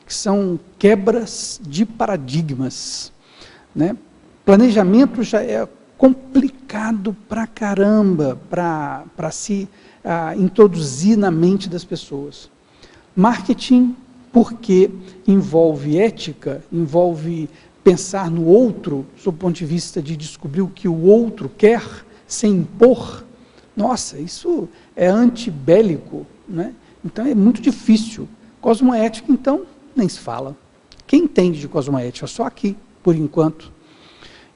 que são quebras de paradigmas, né? Planejamento já é complicado pra caramba para se introduzir na mente das pessoas. Marketing, porque envolve ética, envolve pensar no outro, sob o ponto de vista de descobrir o que o outro quer, sem impor. Nossa, isso é antibélico, né? Então é muito difícil. Cosmoética, então, nem se fala. Quem entende de cosmoética? Só aqui, por enquanto.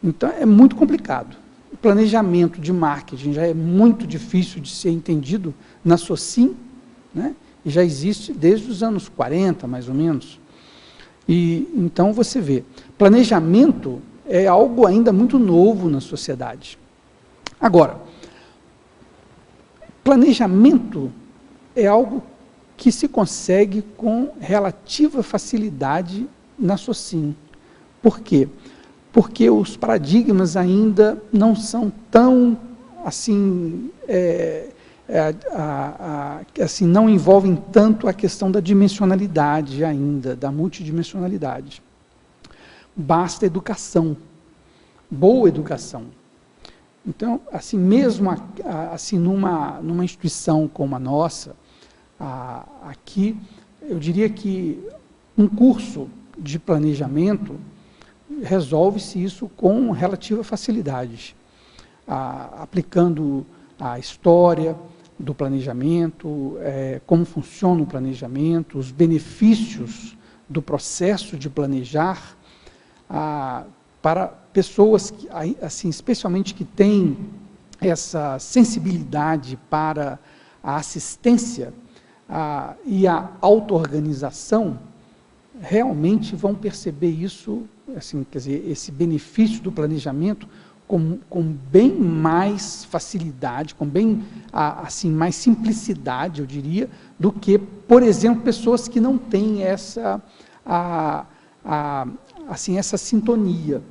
Então é muito complicado. O planejamento de marketing já é muito difícil de ser entendido na SOCIM, né? E já existe desde os anos 40, mais ou menos. E então você vê, planejamento é algo ainda muito novo na sociedade. Agora, planejamento é algo que se consegue com relativa facilidade na SOCIM. Por quê? Porque os paradigmas ainda não são tão, assim, assim, não envolvem tanto a questão da dimensionalidade ainda, da multidimensionalidade. Basta educação, boa educação. Então, assim, mesmo assim, numa instituição como a nossa, aqui, eu diria que um curso de planejamento resolve-se isso com relativa facilidade, aplicando a história do planejamento, como funciona o planejamento, os benefícios do processo de planejar, para pessoas, que, assim, especialmente que têm essa sensibilidade para a assistência e a auto-organização, realmente vão perceber isso, assim, quer dizer, esse benefício do planejamento com bem mais facilidade, com bem, assim, mais simplicidade, eu diria, do que, por exemplo, pessoas que não têm essa, assim, essa sintonia.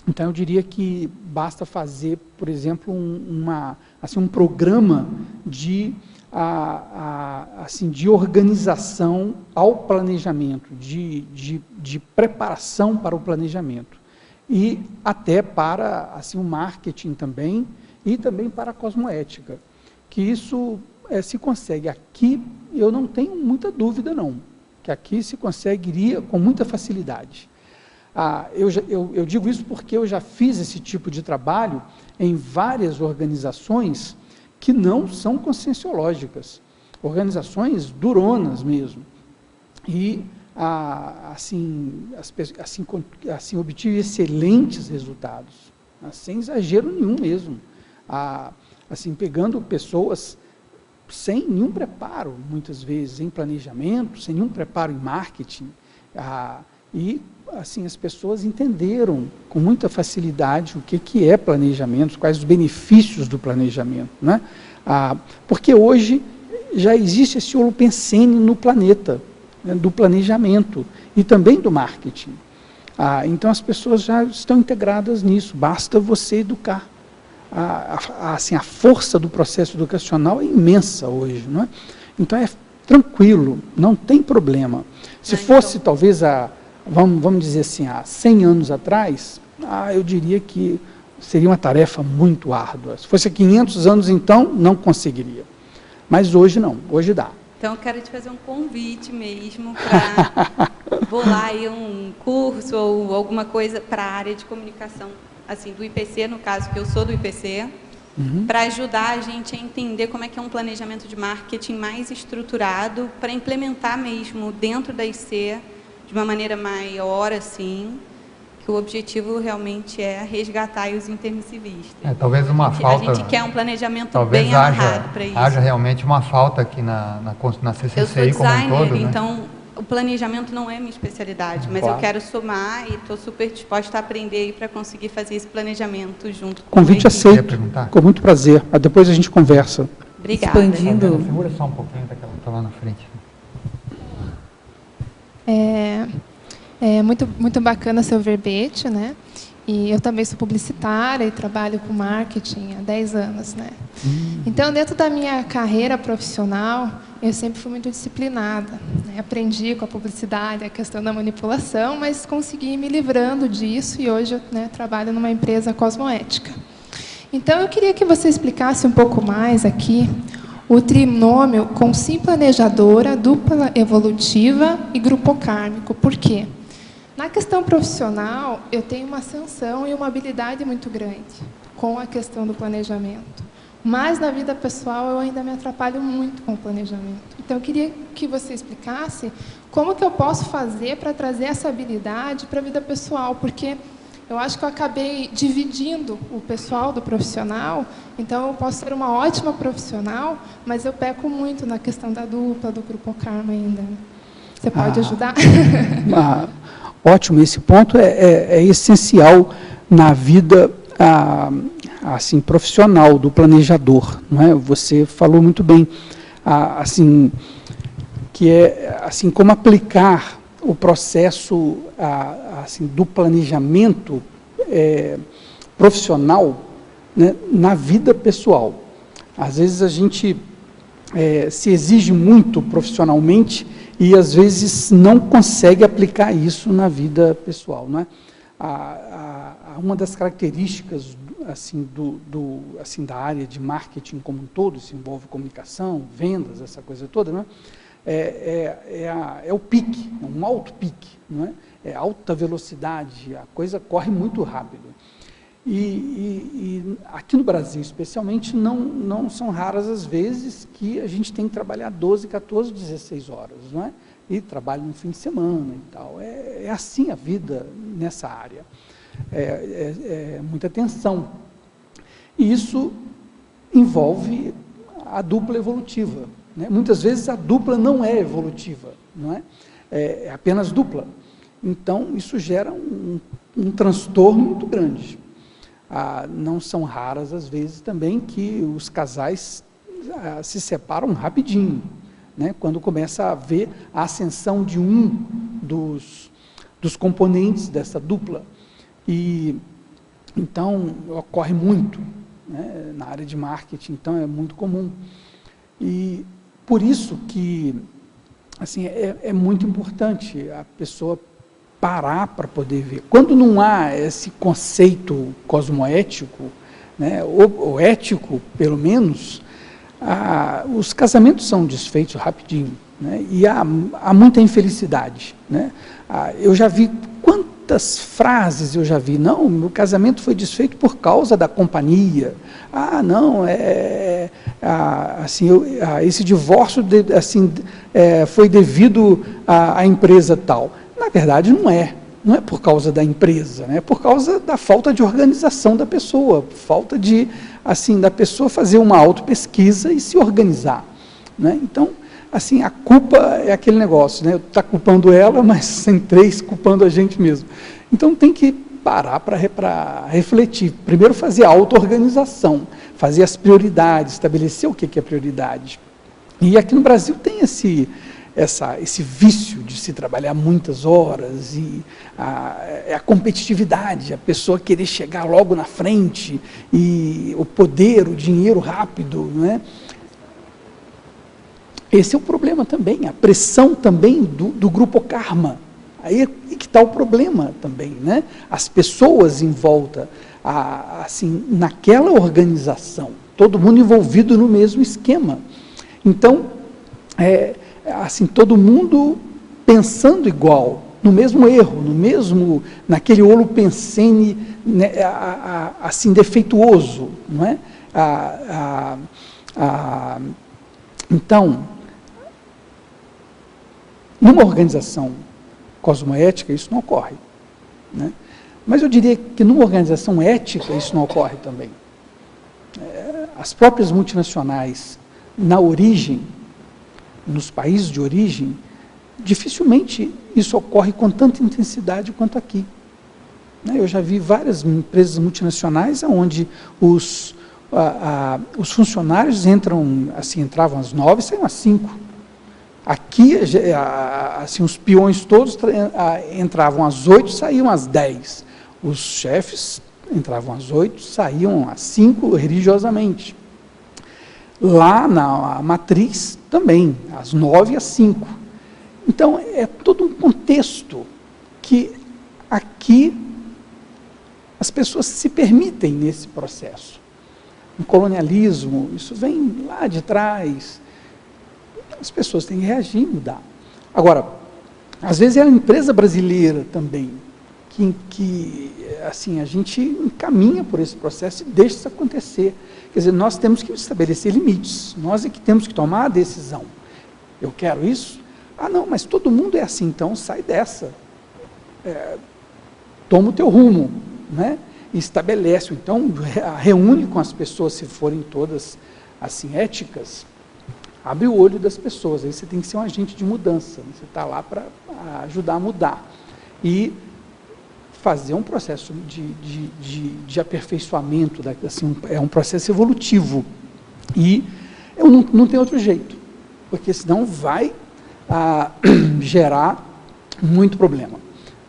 Então, eu diria que basta fazer, por exemplo, um programa de, assim, de organização ao planejamento, de preparação para o planejamento. E até para, assim, o marketing também, e também para a cosmoética, que isso se consegue. Aqui, eu não tenho muita dúvida, não, que aqui se conseguiria com muita facilidade. Eu digo isso porque eu já fiz esse tipo de trabalho em várias organizações que não são conscienciológicas, organizações duronas mesmo. E, assim, obtive excelentes resultados, sem exagero nenhum mesmo. Assim, pegando pessoas sem nenhum preparo, muitas vezes, em planejamento, sem nenhum preparo em marketing, e, assim, as pessoas entenderam com muita facilidade o que é planejamento, quais os benefícios do planejamento, né? Porque hoje já existe esse holopensene no planeta, né, do planejamento e também do marketing. Então as pessoas já estão integradas nisso, basta você educar. Assim, a força do processo educacional é imensa hoje, não é? Então é tranquilo, não tem problema. Se fosse, talvez, vamos dizer assim, há 100 anos atrás, eu diria que seria uma tarefa muito árdua. Se fosse há 500 anos, então, não conseguiria. Mas hoje não, hoje dá. Então, eu quero te fazer um convite mesmo para bolar aí um curso ou alguma coisa para a área de comunicação, assim, do IPC, no caso, que eu sou do IPC, para ajudar a gente a entender como é que é um planejamento de marketing mais estruturado, para implementar mesmo dentro da IC, de uma maneira maior, assim, que o objetivo realmente é resgatar os intermissivistas. Talvez uma falta... A gente quer um planejamento bem amarrado para isso. Haja realmente uma falta aqui na CCCI eu sou designer, como um todo, né? Então o planejamento não é minha especialidade, mas eu quero somar e estou super disposta a aprender aí para conseguir fazer esse planejamento junto com Convite aceito, com muito prazer. Depois a gente conversa. Obrigada. Expandindo... Segura só um pouquinho, daquela que está lá na frente. É muito bacana seu verbete, né? E eu também sou publicitária e trabalho com marketing há 10 anos, né? Então, dentro da minha carreira profissional, eu sempre fui muito disciplinada, né? Aprendi com a publicidade a questão da manipulação, mas consegui ir me livrando disso e hoje eu, né, trabalho numa empresa cosmoética. Então, eu queria que você explicasse um pouco mais aqui o trinômio Consim Planejadora, Dupla Evolutiva e Grupo Kármico. Por quê? Na questão profissional, eu tenho uma ascensão e uma habilidade muito grande com a questão do planejamento. Mas, na vida pessoal, eu ainda me atrapalho muito com o planejamento. Então, eu queria que você explicasse como que eu posso fazer para trazer essa habilidade para a vida pessoal, porque eu acho que eu acabei dividindo o pessoal do profissional, então eu posso ser uma ótima profissional, mas eu peco muito na questão da dupla, do Grupo Karma ainda. Você pode ajudar? Ótimo, esse ponto é essencial na vida assim, profissional do planejador, não é? Você falou muito bem, assim, que é assim, como aplicar o processo assim, do planejamento profissional, né, na vida pessoal. Às vezes a gente se exige muito profissionalmente e às vezes não consegue aplicar isso na vida pessoal, não é? Uma das características assim, assim, da área de marketing como um todo, isso envolve comunicação, vendas, essa coisa toda, não é? É o pique, é um alto pique, não é? É alta velocidade, a coisa corre muito rápido. E aqui no Brasil, especialmente, não são raras as vezes que a gente tem que trabalhar 12, 14, 16 horas, não é? E trabalha no fim de semana e tal. É assim a vida nessa área. É muita tensão. E isso envolve a dupla evolutiva, né? Muitas vezes a dupla não é evolutiva, não é? É apenas dupla. Então, isso gera um transtorno muito grande. Não são raras as vezes também que os casais se separam rapidinho, né? Quando começa a haver a ascensão de um dos componentes dessa dupla. E então ocorre muito, né, na área de marketing, então é muito comum. E por isso que assim, é muito importante a pessoa parar para poder ver. Quando não há esse conceito cosmoético, né, ou ético, pelo menos, os casamentos são desfeitos rapidinho, né, e há muita infelicidade, né? Eu já vi quantas frases eu já vi. Não, meu casamento foi desfeito por causa da companhia. Não, assim, esse divórcio foi devido à empresa tal. Na verdade, não é por causa da empresa, né? É por causa da falta de organização da pessoa, falta de, assim, da pessoa fazer uma autopesquisa e se organizar, né? Então, assim, a culpa é aquele negócio, né? Está culpando ela, mas sem três culpando a gente mesmo. Então, tem que parar para refletir. Primeiro, fazer a auto-organização, fazer as prioridades, estabelecer o que é prioridade. E aqui no Brasil tem esse vício de se trabalhar muitas horas, e a competitividade, a pessoa querer chegar logo na frente, e o poder, o dinheiro rápido, né? Esse é o problema também, a pressão também do grupo karma. Aí é que está o problema também, né? As pessoas em volta, assim, naquela organização, todo mundo envolvido no mesmo esquema. Então, assim, todo mundo pensando igual, no mesmo erro, naquele holopensene, né, assim, defeituoso, não é? Então, numa organização cosmoética, isso não ocorre, né? Mas eu diria que numa organização ética isso não ocorre também. As próprias multinacionais, na origem, nos países de origem, dificilmente isso ocorre com tanta intensidade quanto aqui. Eu já vi várias empresas multinacionais onde os funcionários entravam às 9 e saíam às 5. Aqui, assim, os peões todos entravam às 8 e saíam às 10. Os chefes entravam às 8 e saíam às 5 religiosamente. Lá na matriz também, às 9 e às 5. Então, é todo um contexto que aqui as pessoas se permitem nesse processo. No colonialismo, isso vem lá de trás. As pessoas têm que reagir e mudar. Agora, às vezes é a empresa brasileira também que assim, a gente encaminha por esse processo e deixa isso acontecer. Quer dizer, nós temos que estabelecer limites. Nós é que temos que tomar a decisão. Eu quero isso? Ah, não, mas todo mundo é assim, então sai dessa. Toma o teu rumo, né? E estabelece, então reúne com as pessoas, se forem todas assim éticas, abre o olho das pessoas. Aí você tem que ser um agente de mudança, você está lá para ajudar a mudar e fazer um processo de aperfeiçoamento, assim, é um processo evolutivo, e eu não tem outro jeito, porque senão vai gerar muito problema,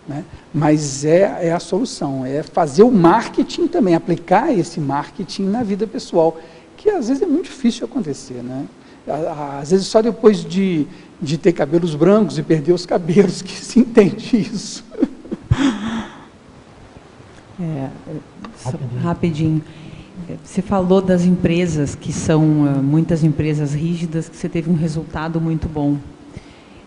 né? Mas é a solução, é fazer o marketing também, aplicar esse marketing na vida pessoal, que às vezes é muito difícil acontecer, né? Às vezes só depois de ter cabelos brancos e perder os cabelos que se entende isso. Rapidinho. Você falou das empresas, que são muitas empresas rígidas, que você teve um resultado muito bom.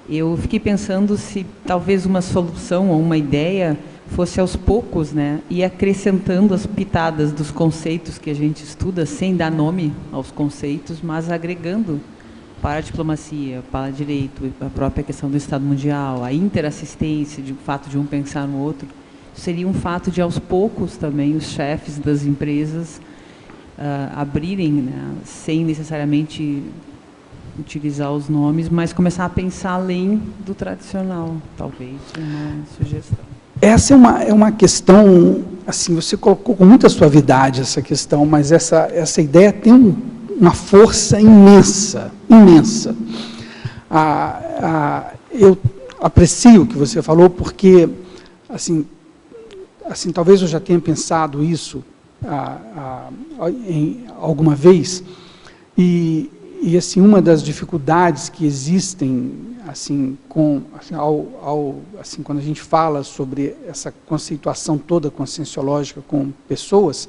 Eu fiquei pensando se talvez uma solução ou uma ideia fosse aos poucos, né, e acrescentando as pitadas dos conceitos que a gente estuda, sem dar nome aos conceitos, mas agregando para a diplomacia, para o direito, a própria questão do Estado Mundial, a interassistência, o fato de um pensar no outro. Seria um fato de, aos poucos, também, os chefes das empresas abrirem, né, sem necessariamente utilizar os nomes, mas começar a pensar além do tradicional, talvez, uma sugestão. Essa é uma questão, assim, você colocou com muita suavidade essa questão, mas essa ideia tem uma força imensa, imensa. Eu aprecio o que você falou, porque, assim, talvez eu já tenha pensado isso em alguma vez, e assim, uma das dificuldades que existem, assim, quando a gente fala sobre essa conceituação toda conscienciológica com pessoas,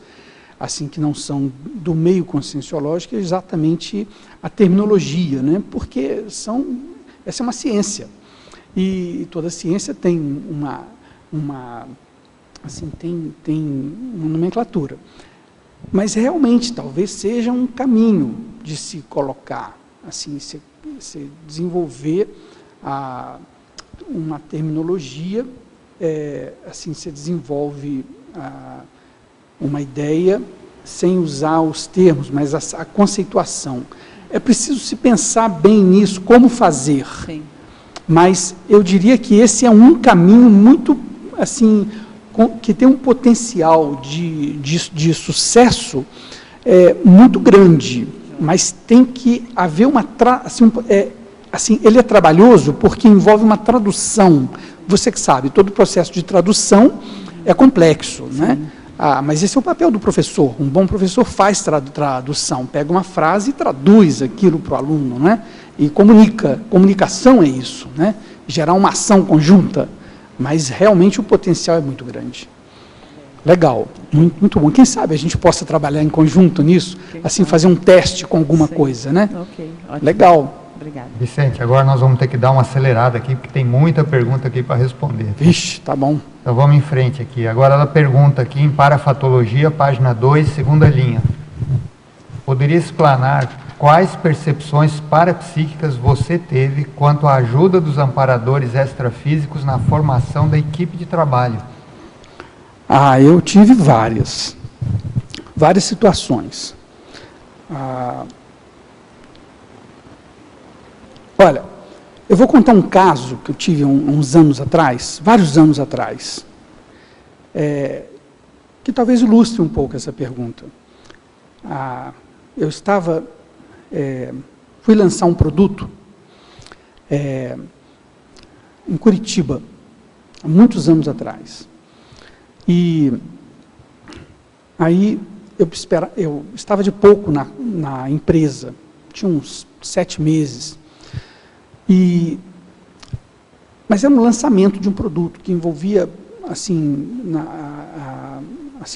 assim, que não são do meio conscienciológico, é exatamente a terminologia, né? Porque essa é uma ciência, e toda ciência tem uma nomenclatura. Mas realmente talvez seja um caminho de se colocar, assim, se desenvolver uma terminologia, assim, se desenvolve uma ideia sem usar os termos, mas a conceituação. É preciso se pensar bem nisso, como fazer. Sim. Mas eu diria que esse é um caminho muito, assim, que tem um potencial de sucesso muito grande, mas tem que haver ele é trabalhoso porque envolve uma tradução. Você que sabe, todo o processo de tradução é complexo, né? Mas esse é o papel do professor. Um bom professor faz tradução, pega uma frase e traduz aquilo para o aluno, né? E comunica. Comunicação é isso, né? Gerar uma ação conjunta. Mas realmente o potencial é muito grande. Legal, muito, muito bom. Quem sabe a gente possa trabalhar em conjunto nisso, assim, fazer um teste com alguma coisa, né? Ok, ótimo. Legal. Obrigada. Vicente, agora nós vamos ter que dar uma acelerada aqui, porque tem muita pergunta aqui para responder. Vixe, tá bom. Então vamos em frente aqui. Agora ela pergunta aqui em Parafatologia, página 2, segunda linha. Poderia explanar quais percepções parapsíquicas você teve quanto à ajuda dos amparadores extrafísicos na formação da equipe de trabalho? Eu tive várias situações. Olha, eu vou contar um caso que eu tive uns anos atrás, vários anos atrás, que talvez ilustre um pouco essa pergunta. Eu fui lançar um produto em Curitiba, há muitos anos atrás. E aí eu estava de pouco na empresa, tinha uns 7 meses. Mas era um lançamento de um produto que envolvia assim,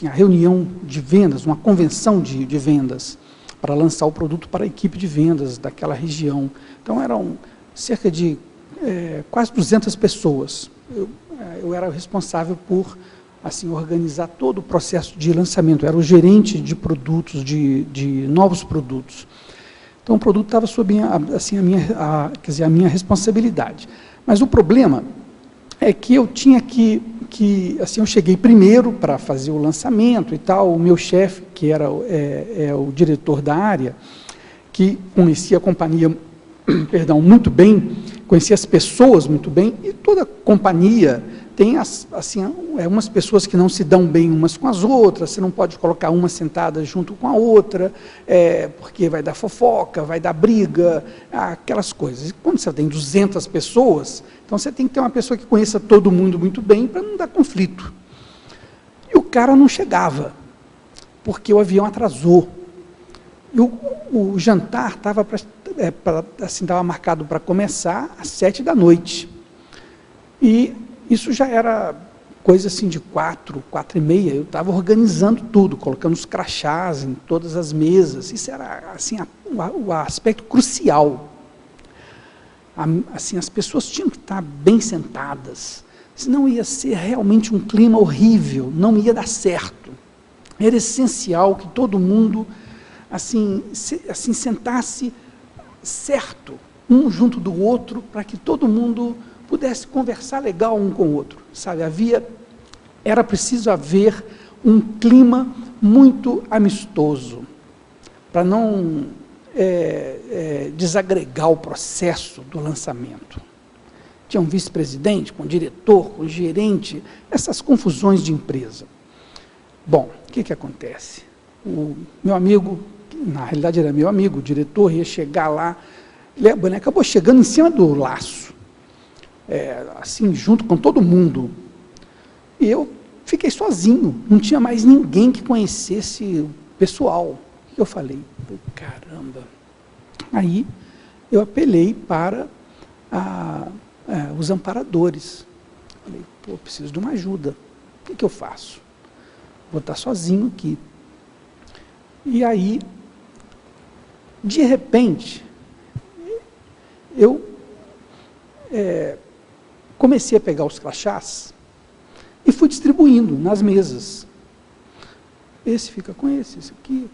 a reunião de vendas, uma convenção de vendas, para lançar o produto para a equipe de vendas daquela região. Então, eram cerca de quase 200 pessoas. Eu era o responsável por assim, organizar todo o processo de lançamento. Eu era o gerente de produtos, de novos produtos. Então, o produto estava sob a minha responsabilidade. Mas o problema é que eu tinha assim, eu cheguei primeiro para fazer o lançamento e tal. O meu chefe, que era o diretor da área, que conhecia a companhia, muito bem, conhecia as pessoas muito bem, e toda companhia tem umas pessoas que não se dão bem umas com as outras, você não pode colocar uma sentada junto com a outra, porque vai dar fofoca, vai dar briga, aquelas coisas. E quando você tem 200 pessoas, então você tem que ter uma pessoa que conheça todo mundo muito bem para não dar conflito. E o cara não chegava, porque o avião atrasou. E o jantar estava estava marcado para começar às 7 da noite. E isso já era coisa assim de 4h30, eu estava organizando tudo, colocando os crachás em todas as mesas. Isso era assim, o aspecto crucial. Assim, as pessoas tinham que estar bem sentadas, senão ia ser realmente um clima horrível, não ia dar certo. Era essencial que todo mundo assim sentasse certo, um junto do outro, para que todo mundo pudesse conversar legal um com o outro, sabe? Era preciso haver um clima muito amistoso, para não desagregar o processo do lançamento. Tinha um vice-presidente, com diretor, com gerente, essas confusões de empresa. Bom, o que acontece? O meu amigo, na realidade era meu amigo, o diretor, ia chegar lá, ele acabou chegando em cima do laço, assim, junto com todo mundo. E eu fiquei sozinho, não tinha mais ninguém que conhecesse o pessoal. O que eu falei? Caramba! Aí eu apelei para os amparadores. Falei, preciso de uma ajuda. O que eu faço? Vou estar sozinho aqui. E aí, de repente, eu comecei a pegar os crachás e fui distribuindo nas mesas. Esse fica com esse aqui,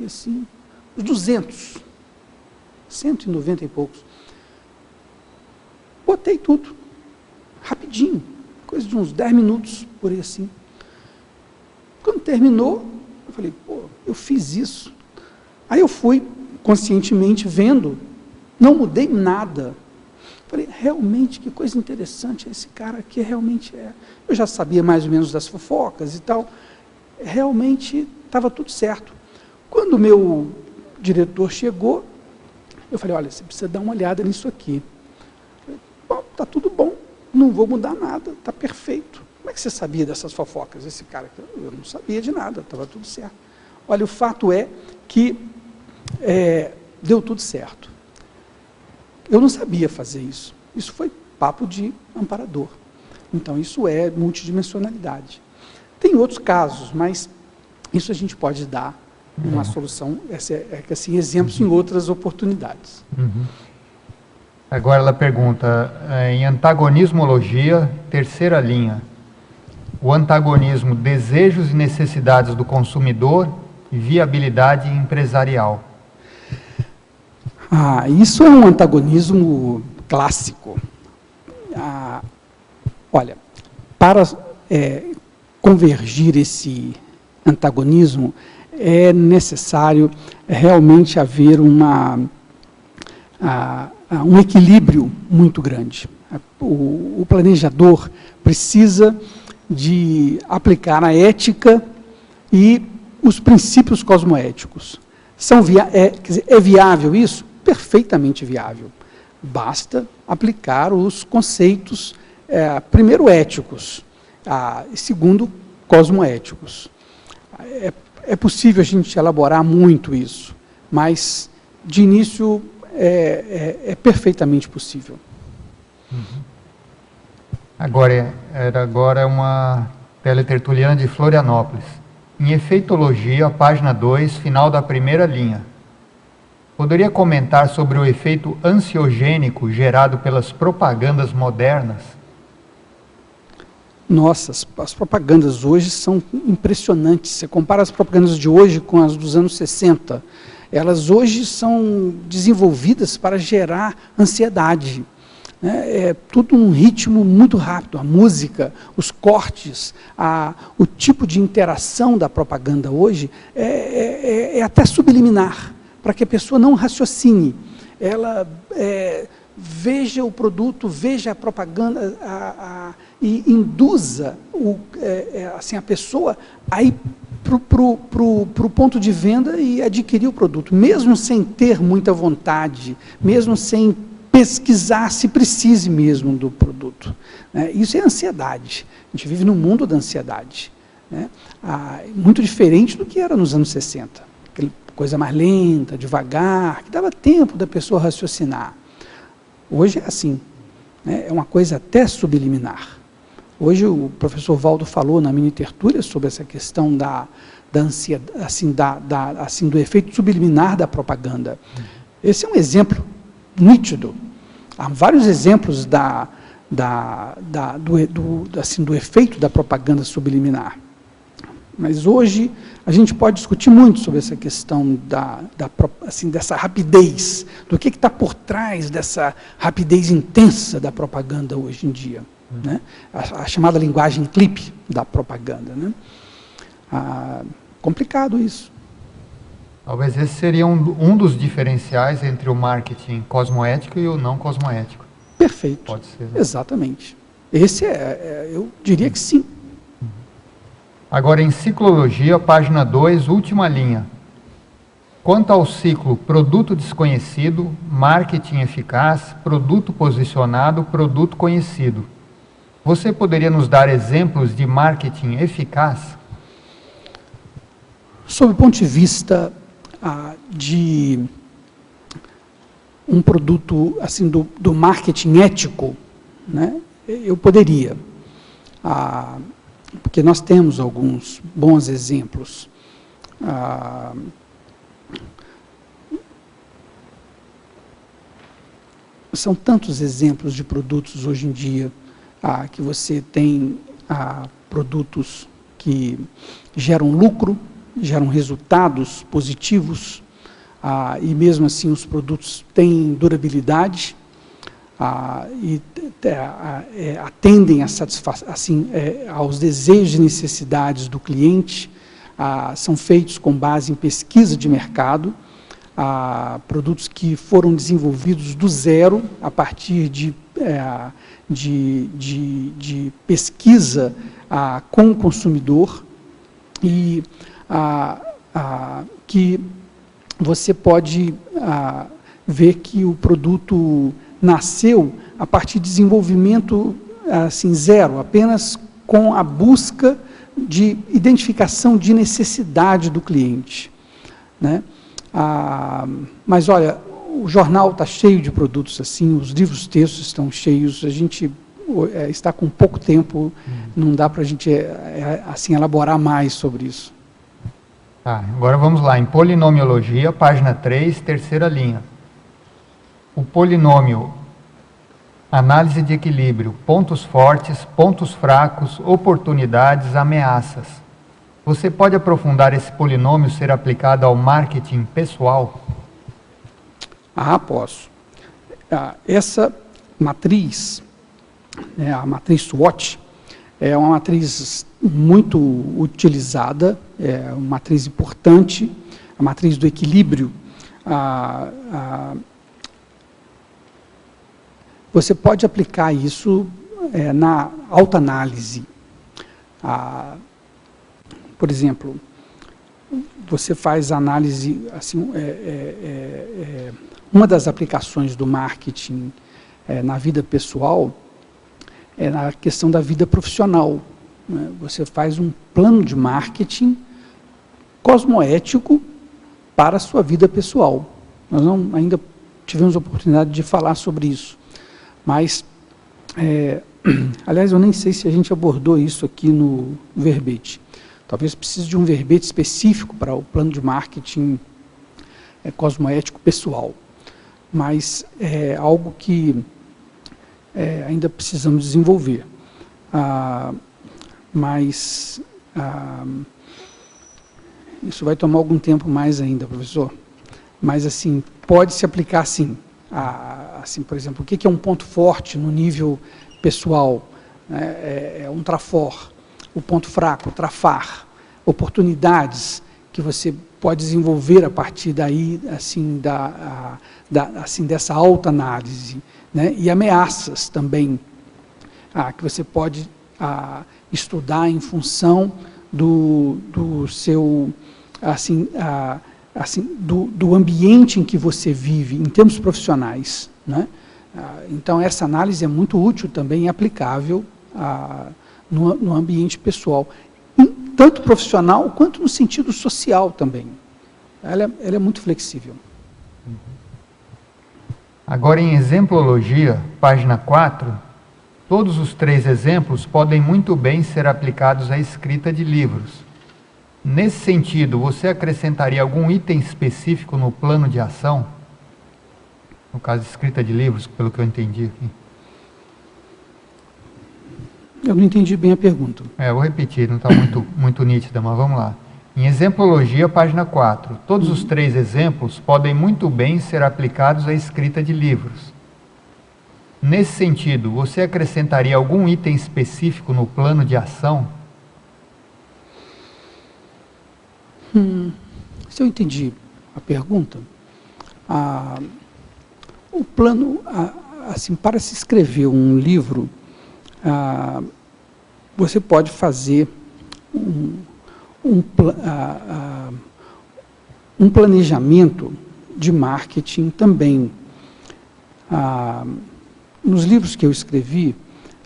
assim. Os 200, 190 e poucos. Botei tudo, rapidinho, coisa de uns 10 minutos, por aí assim. Quando terminou, eu falei, eu fiz isso. Aí eu fui, conscientemente, vendo, não mudei nada. Falei, realmente, que coisa interessante, esse cara aqui realmente é. Eu já sabia mais ou menos das fofocas e tal, realmente estava tudo certo. Quando o meu diretor chegou, eu falei, olha, você precisa dar uma olhada nisso aqui. Está tudo bom, não vou mudar nada, está perfeito. Como é que você sabia dessas fofocas? Esse cara aqui, eu não sabia de nada, estava tudo certo. Olha, o fato é que deu tudo certo. Eu não sabia fazer isso. Isso foi papo de amparador. Então, isso é multidimensionalidade. Tem outros casos, mas isso a gente pode dar uma solução, assim, exemplos em outras oportunidades. Agora ela pergunta, em antagonismologia, terceira linha, o antagonismo desejos e necessidades do consumidor e viabilidade empresarial. Isso é um antagonismo clássico. Olha, convergir esse antagonismo, é necessário realmente haver um equilíbrio muito grande. O planejador precisa de aplicar a ética e os princípios cosmoéticos. É viável isso? Perfeitamente viável. Basta aplicar os conceitos, primeiro, éticos, e segundo, cosmoéticos. É possível a gente elaborar muito isso, mas, de início, é perfeitamente possível. Agora uma teletertuliana de Florianópolis. Em efeitologia, página 2, final da primeira linha. Poderia comentar sobre o efeito ansiogênico gerado pelas propagandas modernas? Nossa, as propagandas hoje são impressionantes. Você compara as propagandas de hoje com as dos anos 60. Elas hoje são desenvolvidas para gerar ansiedade. É tudo um ritmo muito rápido. A música, os cortes, o tipo de interação da propaganda hoje é até subliminar, para que a pessoa não raciocine. Ela veja o produto, veja a propaganda e induza a pessoa a ir para o ponto de venda e adquirir o produto, mesmo sem ter muita vontade, mesmo sem pesquisar se precise mesmo do produto. Isso é ansiedade. A gente vive num mundo da ansiedade. Muito diferente do que era nos anos 60. Aquela coisa mais lenta, devagar, que dava tempo da pessoa raciocinar. Hoje é assim. É uma coisa até subliminar. Hoje o professor Valdo falou na mini tertúlia sobre essa questão da ansiedade, do efeito subliminar da propaganda. Esse é um exemplo nítido. Há vários exemplos do efeito da propaganda subliminar. Mas hoje a gente pode discutir muito sobre essa questão dessa rapidez, do que está por trás dessa rapidez intensa da propaganda hoje em dia. Né? A chamada linguagem clipe da propaganda. Né? Complicado isso. Talvez esse seria um dos diferenciais entre o marketing cosmoético e o não cosmoético. Perfeito. Pode ser. Né? Exatamente. Esse eu diria que sim. Agora, em ciclologia, página 2, última linha. Quanto ao ciclo produto desconhecido, marketing eficaz, produto posicionado, produto conhecido, você poderia nos dar exemplos de marketing eficaz? Sob o ponto de vista de um produto assim do marketing ético, né, eu poderia, porque nós temos alguns bons exemplos. São tantos exemplos de produtos hoje em dia que você tem produtos que geram lucro, geram resultados positivos, e mesmo assim os produtos têm durabilidade e atendem aos desejos e necessidades do cliente, são feitos com base em pesquisa de mercado, produtos que foram desenvolvidos do zero a partir de pesquisa com o consumidor e que você pode ver que o produto nasceu a partir de desenvolvimento assim, zero, apenas com a busca de identificação de necessidade do cliente. Né? Mas olha, o jornal está cheio de produtos assim, os livros textos estão cheios, a gente está com pouco tempo, não dá para a gente assim, elaborar mais sobre isso. Tá, agora vamos lá, em polinomiologia, página 3, terceira linha. O polinômio, análise de equilíbrio, pontos fortes, pontos fracos, oportunidades, ameaças. Você pode aprofundar esse polinômio ser aplicado ao marketing pessoal? Posso. Essa matriz, a matriz SWOT, é uma matriz muito utilizada, é uma matriz importante, a matriz do equilíbrio. Você pode aplicar isso na autoanálise. Por exemplo, você faz análise, assim, uma das aplicações do marketing na vida pessoal é na questão da vida profissional, né? Você faz um plano de marketing cosmoético para a sua vida pessoal. Nós não ainda tivemos a oportunidade de falar sobre isso, mas, aliás, eu nem sei se a gente abordou isso aqui no verbete. Talvez precise de um verbete específico para o plano de marketing cosmoético pessoal, mas é algo que ainda precisamos desenvolver. Mas isso vai tomar algum tempo mais ainda, professor. Mas, assim, pode se aplicar, sim. Assim, por exemplo, o que é um ponto forte no nível pessoal? É um trafor. O ponto fraco, trafar. Oportunidades que você pode desenvolver a partir daí, assim, assim, dessa autoanálise, né? E ameaças também, que você pode estudar em função do seu, assim, do ambiente em que você vive, em termos profissionais, né? Então, essa análise é muito útil também e aplicável no ambiente pessoal, tanto profissional quanto no sentido social também. Ela é muito flexível. Agora, em exemplologia, página 4, todos os 3 exemplos podem muito bem ser aplicados à escrita de livros. Nesse sentido, você acrescentaria algum item específico no plano de ação? No caso, escrita de livros, pelo que eu entendi aqui. Eu não entendi bem a pergunta. Eu vou repetir, não está muito nítida, mas vamos lá. Em exemplologia, página 4, todos os 3 exemplos podem muito bem ser aplicados à escrita de livros. Nesse sentido, você acrescentaria algum item específico no plano de ação? Se eu entendi a pergunta, o plano, assim, para se escrever um livro, você pode fazer um planejamento de marketing também. Nos livros que eu escrevi,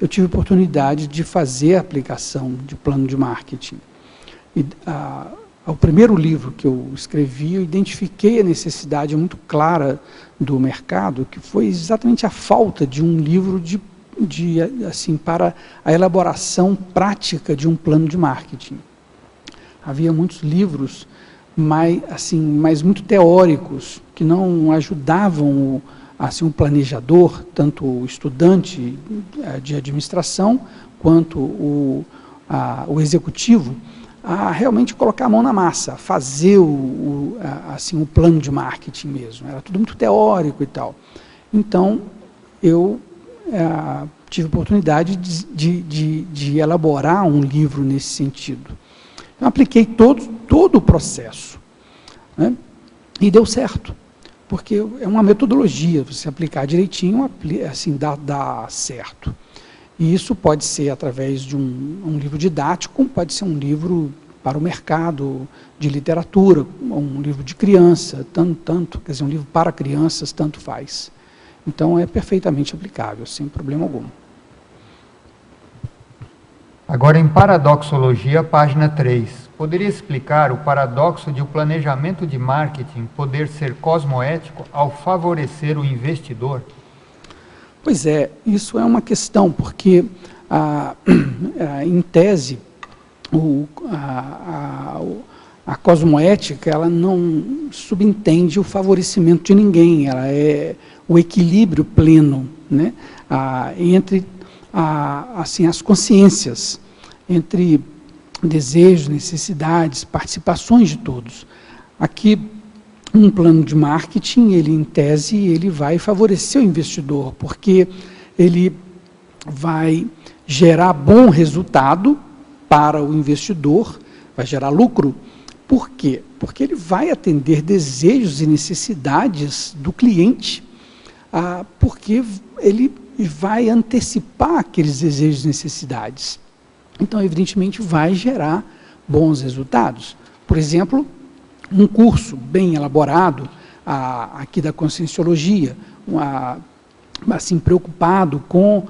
eu tive oportunidade de fazer a aplicação de plano de marketing. O primeiro livro que eu escrevi, eu identifiquei a necessidade muito clara do mercado, que foi exatamente a falta de um livro assim, para a elaboração prática de um plano de marketing. Havia muitos livros, mas muito teóricos, que não ajudavam assim, o planejador, tanto o estudante de administração, quanto o executivo, a realmente colocar a mão na massa, fazer assim, o plano de marketing mesmo. Era tudo muito teórico e tal. Então, eu tive a oportunidade de elaborar um livro nesse sentido. Eu apliquei todo o processo, né? E deu certo, porque é uma metodologia, você aplicar direitinho, assim, dá certo. E isso pode ser através de um livro didático, pode ser um livro para o mercado de literatura, um livro de criança, quer dizer, um livro para crianças, tanto faz. Então, é perfeitamente aplicável, sem problema algum. Agora, em paradoxologia, página 3. Poderia explicar o paradoxo de o planejamento de marketing poder ser cosmoético ao favorecer o investidor? Pois é, isso é uma questão, porque, em tese, a cosmoética ela não subentende o favorecimento de ninguém, ela é o equilíbrio pleno, né, entre assim, as consciências, entre desejos, necessidades, participações de todos. Aqui, um plano de marketing, ele, em tese, ele vai favorecer o investidor, porque ele vai gerar bom resultado para o investidor, vai gerar lucro. Por quê? Porque ele vai atender desejos e necessidades do cliente, porque ele vai antecipar aqueles desejos e necessidades. Então, evidentemente, vai gerar bons resultados. Por exemplo, um curso bem elaborado, aqui da Conscienciologia, assim, preocupado com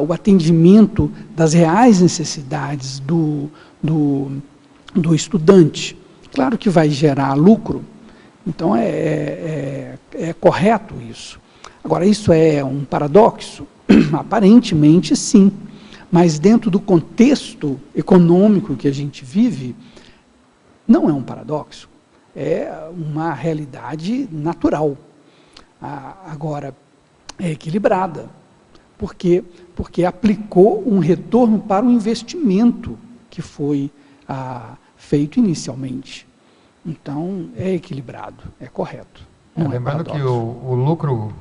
o atendimento das reais necessidades do estudante. Claro que vai gerar lucro, então é correto isso. Agora, isso é um paradoxo? Aparentemente, sim, mas dentro do contexto econômico que a gente vive, não é um paradoxo, é uma realidade natural. Agora, é equilibrada. Por quê? Porque aplicou um retorno para o investimento que foi feito inicialmente. Então, é equilibrado, é correto. Lembrando que o lucro,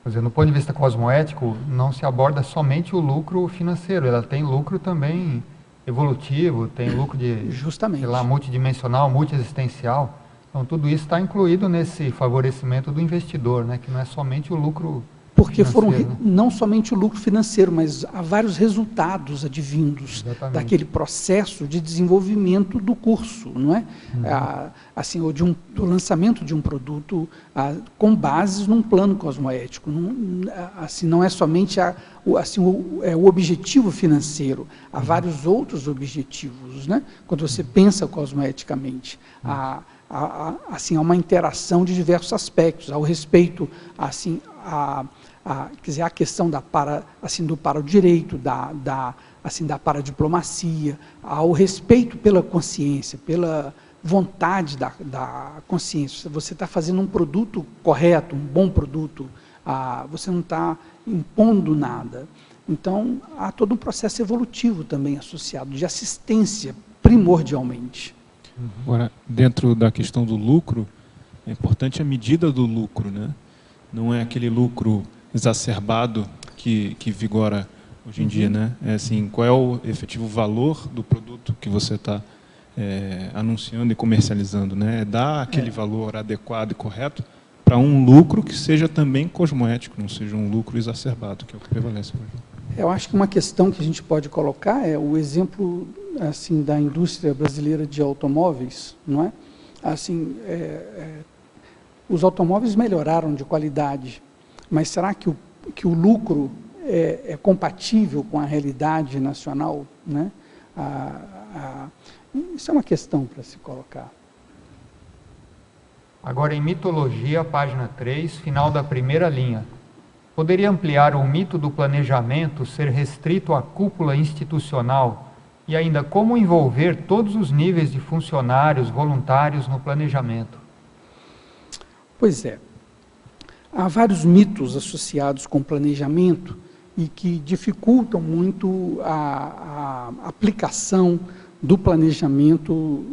quer dizer, no ponto de vista cosmoético, não se aborda somente o lucro financeiro, ela tem lucro também evolutivo, tem lucro de, justamente, sei lá, multidimensional, multiexistencial. Então, tudo isso está incluído nesse favorecimento do investidor, né, que não é somente o lucro porque financeiro, foram não somente o lucro financeiro, mas há vários resultados advindos daquele processo de desenvolvimento do curso, não é? Assim, ou do lançamento de um produto com bases num plano cosmoético. Assim, não é somente o objetivo financeiro, há vários outros objetivos, né? Quando você pensa cosmoeticamente. Assim, há uma interação de diversos aspectos, ao respeito, assim, quer dizer, a questão do para-direito, da paradiplomacia, ao respeito pela consciência, pela vontade da consciência. Você está fazendo um produto correto, um bom produto, você não está impondo nada. Então, há todo um processo evolutivo também associado, de assistência, primordialmente. Agora, dentro da questão do lucro, é importante a medida do lucro, né? Não é aquele lucro exacerbado que vigora hoje em dia, né? É assim, qual é o efetivo valor do produto que você está anunciando e comercializando, né? É dar aquele valor adequado e correto para um lucro que seja também cosmoético, não seja um lucro exacerbado, que é o que prevalece hoje. Eu acho que uma questão que a gente pode colocar é o exemplo, assim, da indústria brasileira de automóveis, não é? Assim, os automóveis melhoraram de qualidade, mas será que o lucro é compatível com a realidade nacional, né? Isso é uma questão para se colocar. Agora, em mitologia, página 3, final da primeira linha. Poderia ampliar o mito do planejamento ser restrito à cúpula institucional e ainda como envolver todos os níveis de funcionários, voluntários no planejamento? Pois é. Há vários mitos associados com planejamento e que dificultam muito a aplicação do planejamento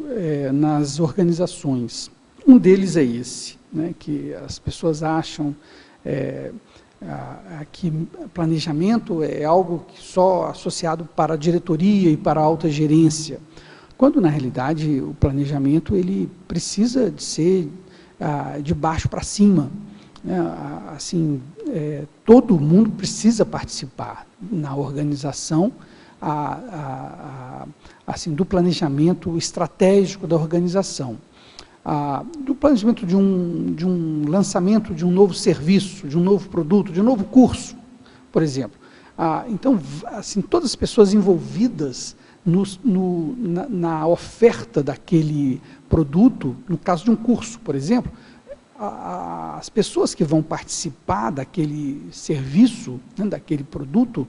nas organizações. Um deles é esse, né, que as pessoas acham que planejamento é algo que só associado para a diretoria e para a alta gerência, quando na realidade o planejamento ele precisa de ser de baixo para cima. Assim, todo mundo precisa participar na organização assim, do planejamento estratégico da organização, do planejamento de um lançamento de um novo serviço, de um novo produto, de um novo curso, por exemplo. Então, assim, todas as pessoas envolvidas na oferta daquele produto, no caso de um curso, por exemplo, as pessoas que vão participar daquele serviço, né, daquele produto,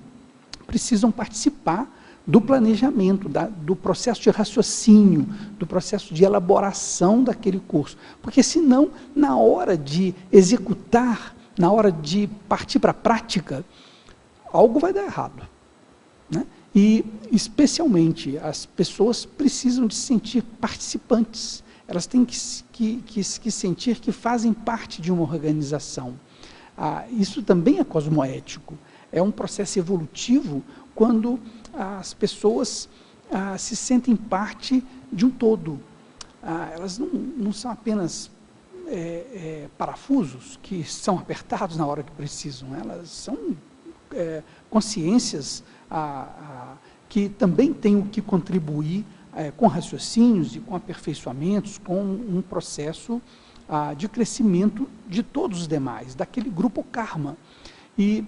precisam participar do planejamento, do processo de raciocínio, do processo de elaboração daquele curso. Porque senão, na hora de executar, na hora de partir para a prática, algo vai dar errado, né? E, especialmente, as pessoas precisam de se sentir participantes. Elas têm que sentir que fazem parte de uma organização. Isso também é cosmoético. É um processo evolutivo quando as pessoas se sentem parte de um todo. Elas não são apenas parafusos que são apertados na hora que precisam, elas são consciências que também têm o que contribuir com raciocínios e com aperfeiçoamentos, com um processo de crescimento de todos os demais, daquele grupo karma. E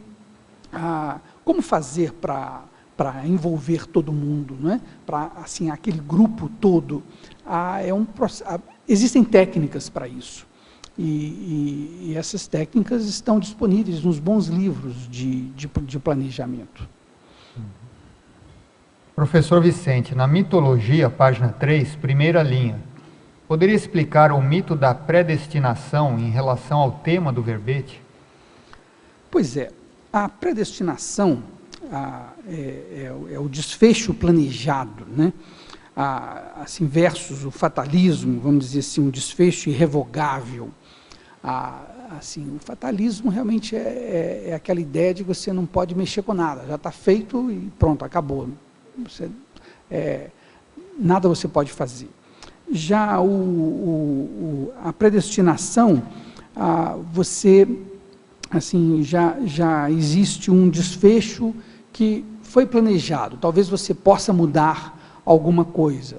como fazer para envolver todo mundo, né? Para assim, aquele grupo todo? Existem técnicas para isso. E essas técnicas estão disponíveis nos bons livros de planejamento. Professor Vicente, na mitologia, página 3, primeira linha, poderia explicar o mito da predestinação em relação ao tema do verbete? Pois é, a predestinação é o desfecho planejado, né? Assim, versus o fatalismo, vamos dizer assim, um desfecho irrevogável. Assim, o fatalismo realmente é aquela ideia de que você não pode mexer com nada, já está feito e pronto, acabou. Nada você pode fazer. Já a predestinação, você, assim, já existe um desfecho que foi planejado, talvez você possa mudar alguma coisa.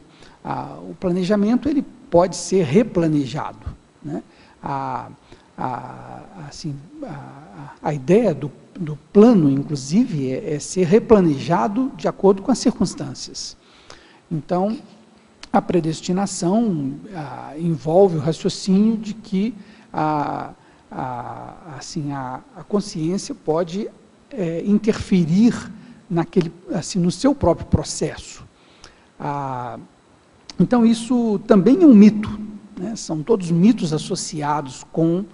O planejamento, ele pode ser replanejado, né? Assim, a ideia do plano, inclusive, é ser replanejado de acordo com as circunstâncias. Então, a predestinação envolve o raciocínio de que assim, a consciência pode interferir assim, no seu próprio processo. Então, isso também é um mito, né? São todos mitos associados com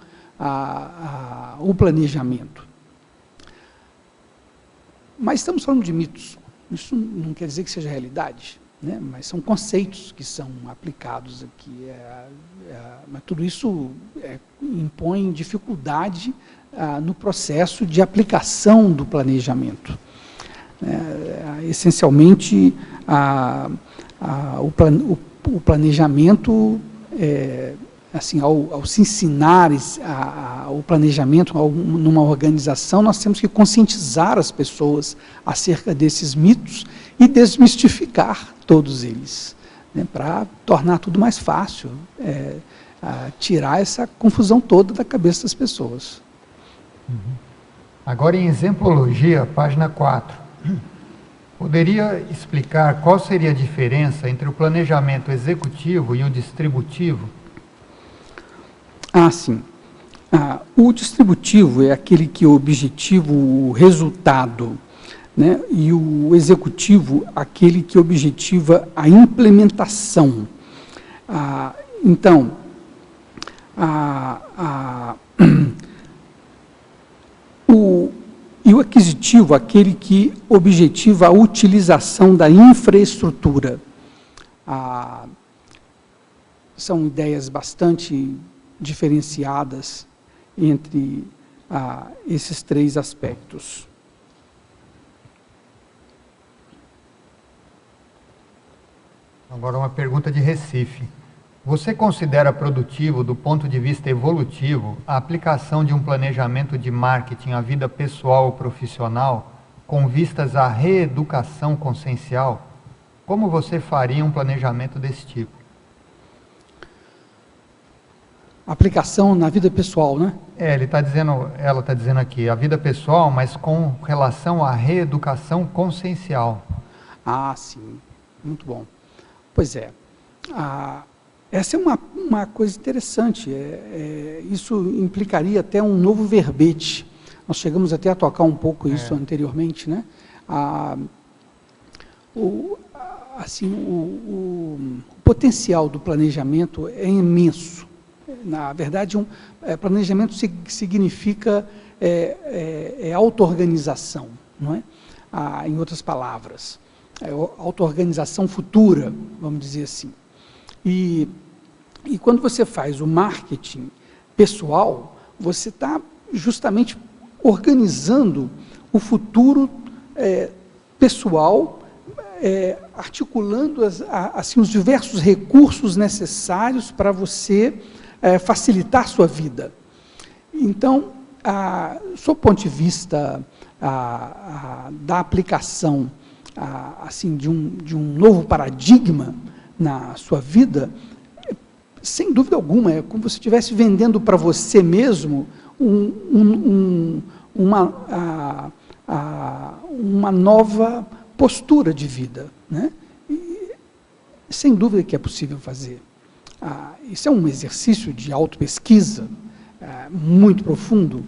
o planejamento. Mas estamos falando de mitos. Isso não quer dizer que seja realidade, né? Mas são conceitos que são aplicados aqui. Mas tudo isso impõe dificuldade no processo de aplicação do planejamento. Essencialmente, o planejamento, assim, ao se ensinar o planejamento numa organização, nós temos que conscientizar as pessoas acerca desses mitos e desmistificar todos eles, né, para tornar tudo mais fácil, tirar essa confusão toda da cabeça das pessoas. Agora, em exemplologia, página 4. Poderia explicar qual seria a diferença entre o planejamento executivo e o distributivo? Sim. O distributivo é aquele que objetiva o resultado, né? E o executivo, aquele que objetiva a implementação. Então, e o aquisitivo, aquele que objetiva a utilização da infraestrutura. São ideias bastante diferenciadas entre esses três aspectos. Agora uma pergunta de Recife. Você considera produtivo, do ponto de vista evolutivo, a aplicação de um planejamento de marketing à vida pessoal ou profissional com vistas à reeducação consciencial? Como você faria um planejamento desse tipo? Aplicação na vida pessoal, né? Ela está dizendo aqui, a vida pessoal, mas com relação à reeducação consciencial. Sim. Muito bom. Pois é. Essa é uma coisa interessante. Isso implicaria até um novo verbete. Nós chegamos até a tocar um pouco isso anteriormente, né? O potencial do planejamento é imenso. Na verdade, planejamento significa auto-organização, não é? Em outras palavras, auto-organização futura, vamos dizer assim. E quando você faz o marketing pessoal, você está justamente organizando o futuro pessoal articulando assim, os diversos recursos necessários para você facilitar sua vida. Então, sob o ponto de vista da aplicação assim, de um novo paradigma na sua vida, sem dúvida alguma, é como se você estivesse vendendo para você mesmo uma nova postura de vida, né? E, sem dúvida que é possível fazer. Isso é um exercício de autopesquisa muito profundo.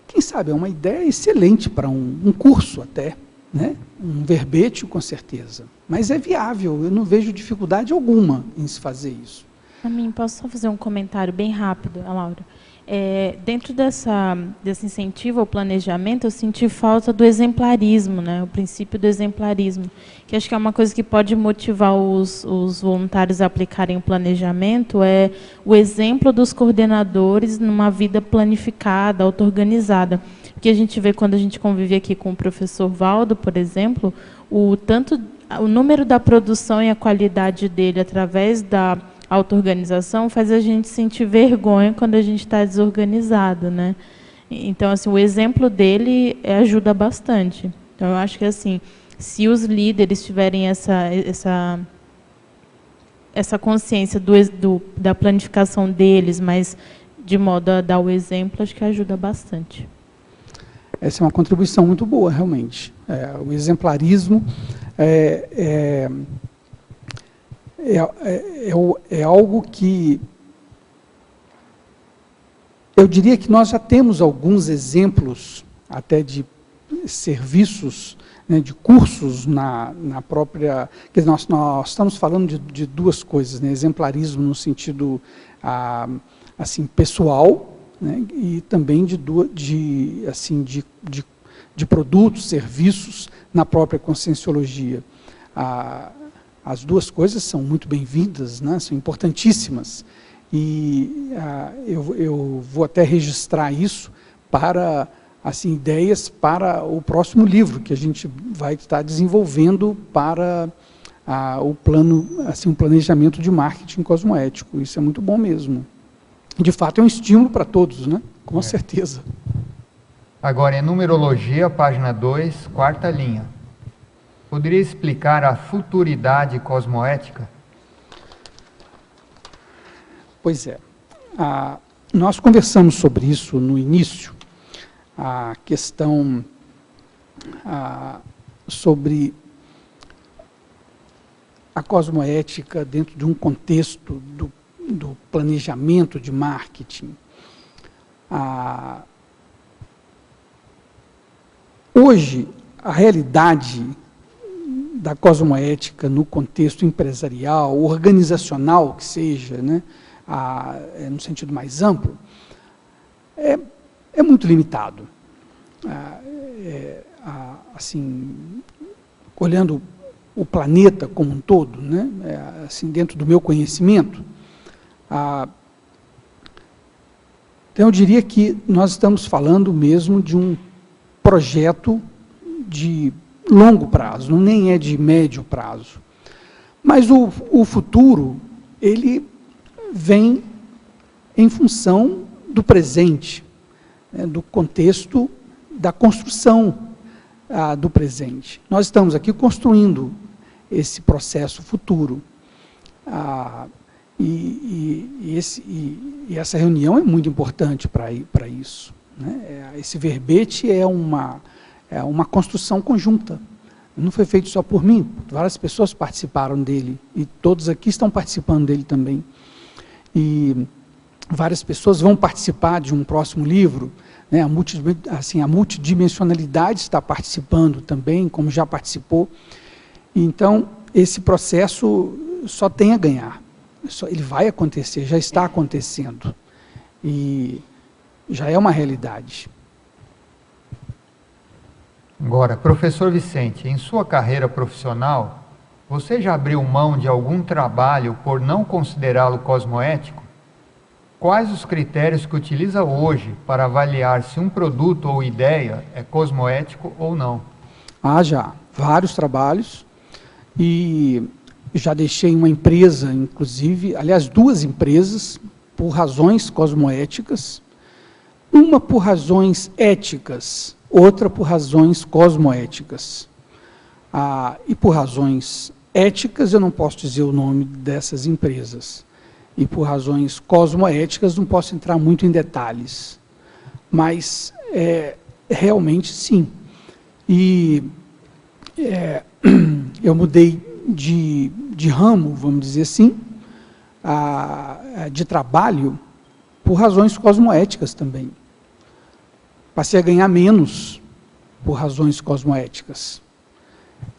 Quem sabe é uma ideia excelente para um curso até, né? Um verbete, com certeza. Mas é viável, eu não vejo dificuldade alguma em se fazer isso. A mim, posso só fazer um comentário bem rápido, Laura? Dentro desse incentivo ao planejamento, eu senti falta do exemplarismo, né? O princípio do exemplarismo, que acho que é uma coisa que pode motivar os voluntários a aplicarem o planejamento, é o exemplo dos coordenadores numa vida planificada, auto-organizada. Porque a gente vê, quando a gente convive aqui com o professor Valdo, por exemplo, o número da produção e a qualidade dele através da auto-organização faz a gente sentir vergonha quando a gente está desorganizado, né? Então, assim, o exemplo dele ajuda bastante. Então, eu acho que, assim, se os líderes tiverem essa consciência da planificação deles, mas de modo a dar o exemplo, acho que ajuda bastante. Essa é uma contribuição muito boa, realmente. O exemplarismo é algo que eu diria que nós já temos alguns exemplos até de serviços, né, de cursos na própria... Quer dizer, nós estamos falando de duas coisas, né, exemplarismo no sentido assim, pessoal, né, e também de produtos, serviços na própria conscienciologia. As duas coisas são muito bem-vindas, né? São importantíssimas. E eu vou até registrar isso para assim, ideias para o próximo livro que a gente vai estar desenvolvendo para o plano, assim, um planejamento de marketing cosmoético. Isso é muito bom mesmo. De fato, é um estímulo para todos, né? Com certeza. Agora, em numerologia, página 2, quarta linha. Poderia explicar a futuridade cosmoética? Pois é. Nós conversamos sobre isso no início, a questão sobre a cosmoética dentro de um contexto do planejamento de marketing. Hoje, a realidade da cosmoética no contexto empresarial, organizacional que seja, né, no sentido mais amplo, é muito limitado. Assim, olhando o planeta como um todo, né, assim, dentro do meu conhecimento, então eu diria que nós estamos falando mesmo de um projeto de longo prazo, nem é de médio prazo. Mas o futuro, ele vem em função do presente, né, do contexto da construção do presente. Nós estamos aqui construindo esse processo futuro. E essa reunião é muito importante para isso, né? Esse verbete é uma construção conjunta. Não foi feito só por mim, várias pessoas participaram dele, e todos aqui estão participando dele também. E várias pessoas vão participar de um próximo livro, né? A multidimensionalidade está participando também, como já participou. Então, esse processo só tem a ganhar. Ele vai acontecer, já está acontecendo. E já é uma realidade. Agora, professor Vicente, em sua carreira profissional, você já abriu mão de algum trabalho por não considerá-lo cosmoético? Quais os critérios que utiliza hoje para avaliar se um produto ou ideia é cosmoético ou não? Já. vários trabalhos, e já deixei uma empresa, inclusive, aliás, 2 empresas, por razões cosmoéticas, uma por razões éticas, outra por razões cosmoéticas. E por razões éticas, eu não posso dizer o nome dessas empresas, e por razões cosmoéticas, não posso entrar muito em detalhes, mas realmente sim. E eu mudei de ramo, vamos dizer assim, de trabalho, por razões cosmoéticas também. Passei a ganhar menos por razões cosmoéticas,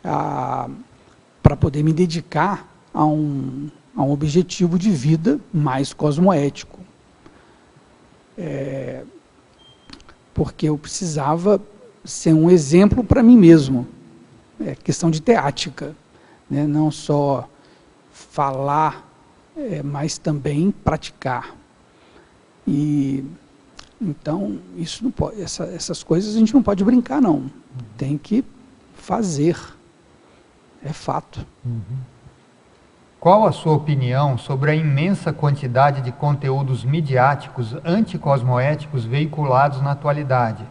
para poder me dedicar a um objetivo de vida mais cosmoético. Porque eu precisava ser um exemplo para mim mesmo. É questão de teática, né? Não só falar, mas também praticar. E então isso não pode, essas coisas a gente não pode brincar, não. Tem que fazer. É fato. Qual a sua opinião sobre a imensa quantidade de conteúdos midiáticos anticosmoéticos veiculados na atualidade?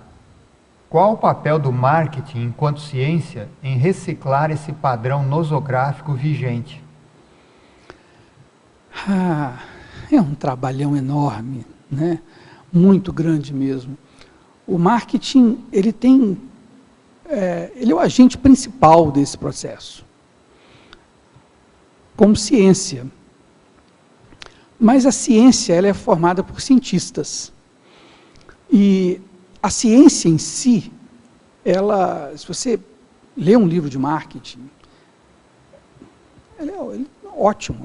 Qual o papel do marketing enquanto ciência em reciclar esse padrão nosográfico vigente? É um trabalhão enorme, né? Muito grande mesmo. O marketing, ele é o agente principal desse processo, como ciência. Mas a ciência, ela é formada por cientistas. E a ciência em si, se você lê um livro de marketing, ele é ótimo,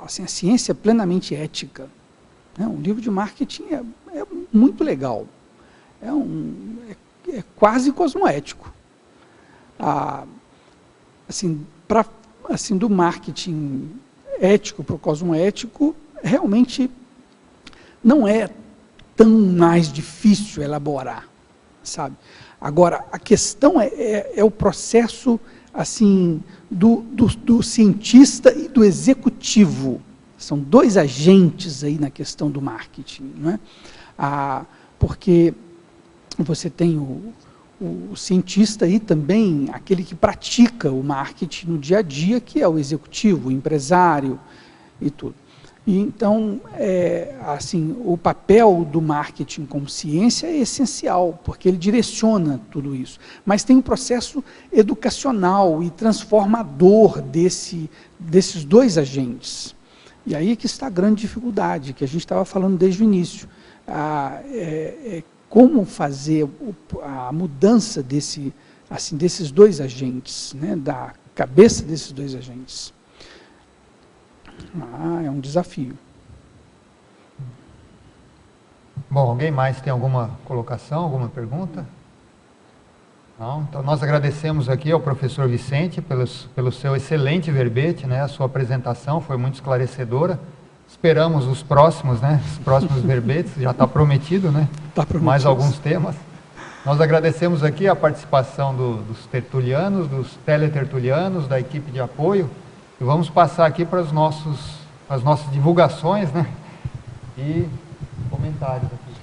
assim, a ciência é plenamente ética. Né? Um livro de marketing é muito legal, é quase cosmoético. Assim, do marketing ético para o cosmoético, realmente não é tão mais difícil elaborar, sabe? Agora, a questão é o processo, assim, do cientista e do executivo. São 2 agentes aí na questão do marketing, não é? Porque você tem o cientista e também aquele que pratica o marketing no dia a dia, que é o executivo, o empresário e tudo. E então, assim, o papel do marketing como ciência é essencial, porque ele direciona tudo isso. Mas tem um processo educacional e transformador desses 2 agentes. E aí que está a grande dificuldade, que a gente estava falando desde o início. Como fazer a mudança desses 2 agentes, né, da cabeça desses 2 agentes. É um desafio. Bom, alguém mais tem alguma colocação, alguma pergunta? Não? Então nós agradecemos aqui ao professor Vicente pelo seu excelente verbete, né? A sua apresentação foi muito esclarecedora. Esperamos os próximos, né? Os próximos verbetes, já está prometido, né? Tá prometido. Mais alguns temas. Nós agradecemos aqui a participação dos tertulianos, dos teletertulianos, da equipe de apoio. E vamos passar aqui para as nossas divulgações, né? E comentários aqui.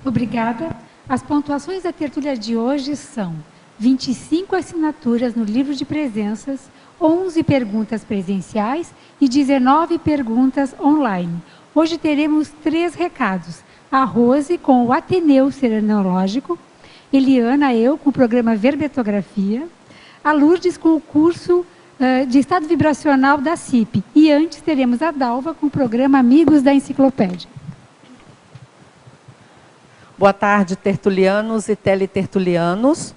Obrigada. As pontuações da tertúlia de hoje são 25 assinaturas no livro de presenças, 11 perguntas presenciais e 19 perguntas online. Hoje teremos 3 recados. A Rose com o Ateneu Serenológico, Eliana, eu com o programa Verbetografia, a Lourdes com o curso de estado vibracional da CIP. E antes teremos a Dalva com o programa Amigos da Enciclopédia. Boa tarde, tertulianos e teletertulianos.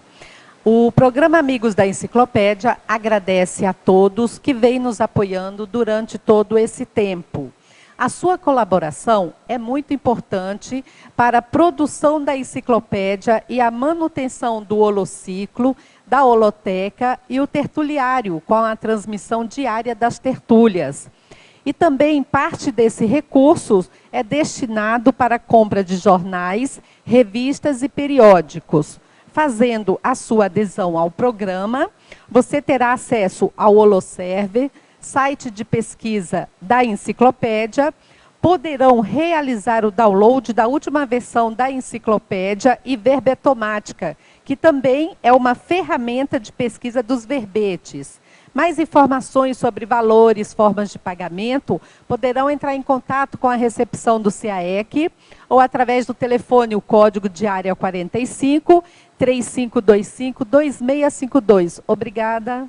O programa Amigos da Enciclopédia agradece a todos que vêm nos apoiando durante todo esse tempo. A sua colaboração é muito importante para a produção da enciclopédia e a manutenção do holociclo, da holoteca e o tertuliário, com a transmissão diária das tertúlias. E também parte desse recurso é destinado para a compra de jornais, revistas e periódicos. fazendo a sua adesão ao programa, você terá acesso ao Holoserver, site de pesquisa da enciclopédia, poderão realizar o download da última versão da enciclopédia e verbetomática, que também é uma ferramenta de pesquisa dos verbetes. Mais informações sobre valores, formas de pagamento, poderão entrar em contato com a recepção do CAEC ou através do telefone, o código de área 45 3525 2652. Obrigada.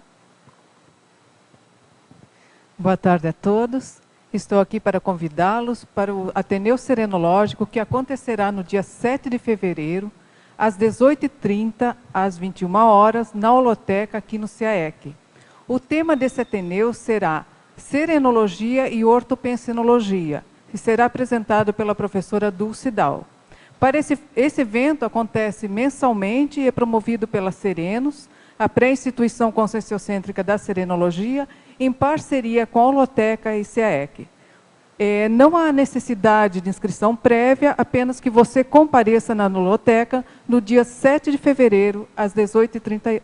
Boa tarde a todos. Estou aqui para convidá-los para o Ateneu Serenológico, que acontecerá no dia 7 de fevereiro, às 18h30, às 21 horas, na holoteca aqui no CAEC. O tema desse Ateneu será Serenologia e Ortopensinologia, e será apresentado pela professora Dulce Dal. Para esse evento acontece mensalmente e é promovido pela Serenos, a pré-instituição conscienciocêntrica da Serenologia, em parceria com a Holoteca e CAEC. Não há necessidade de inscrição prévia, apenas que você compareça na Holoteca no dia 7 de fevereiro, às 18h30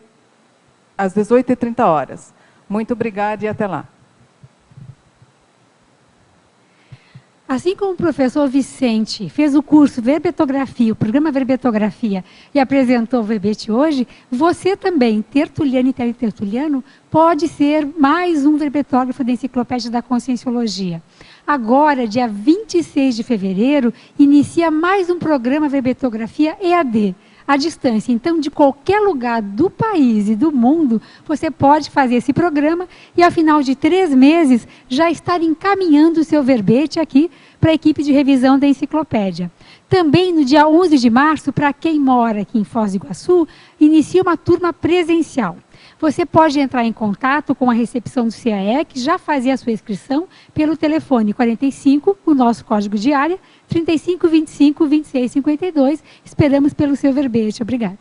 horas. Muito obrigada e até lá. Assim como o professor Vicente fez o curso Verbetografia, o programa Verbetografia, e apresentou o verbete hoje, você também, tertuliano e teletertuliano, pode ser mais um verbetógrafo da Enciclopédia da Conscienciologia. Agora, dia 26 de fevereiro, inicia mais um programa Verbetografia EAD, à distância. Então, de qualquer lugar do país e do mundo, você pode fazer esse programa e, ao final de 3 meses, já estar encaminhando o seu verbete aqui para a equipe de revisão da enciclopédia. Também, no dia 11 de março, para quem mora aqui em Foz do Iguaçu, inicia uma turma presencial. Você pode entrar em contato com a recepção do CAEC, já fazer a sua inscrição pelo telefone 45, o nosso código de área, 3525 2652. Esperamos pelo seu verbete. Obrigada.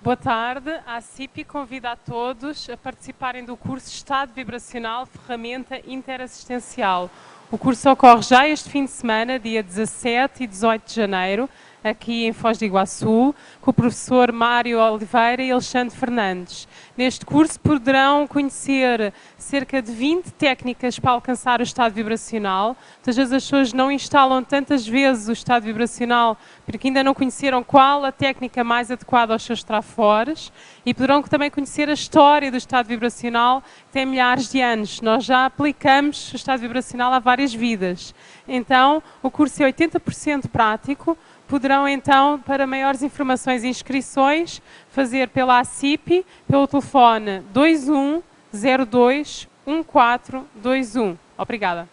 Boa tarde. A CIPI convida a todos a participarem do curso Estado Vibracional, Ferramenta Interassistencial. O curso ocorre já este fim de semana, dia 17 e 18 de janeiro, aqui em Foz do Iguaçu, com o professor Mário Oliveira e Alexandre Fernandes. Neste curso poderão conhecer cerca de 20 técnicas para alcançar o estado vibracional. Muitas vezes as pessoas não instalam tantas vezes o estado vibracional porque ainda não conheceram qual a técnica mais adequada aos seus trafores, e poderão também conhecer a história do estado vibracional, que tem milhares de anos. Nós já aplicamos o estado vibracional há várias vidas. Então, o curso é 80% prático. Poderão, então, para maiores informações e inscrições, fazer pela ACIP, pelo telefone 21021421. Obrigada.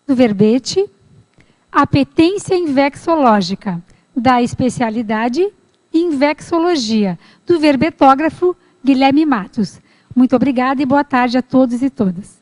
Do verbete, apetência invexológica, da especialidade Invexologia, do verbetógrafo Guilherme Matos. Muito obrigada e boa tarde a todos e todas.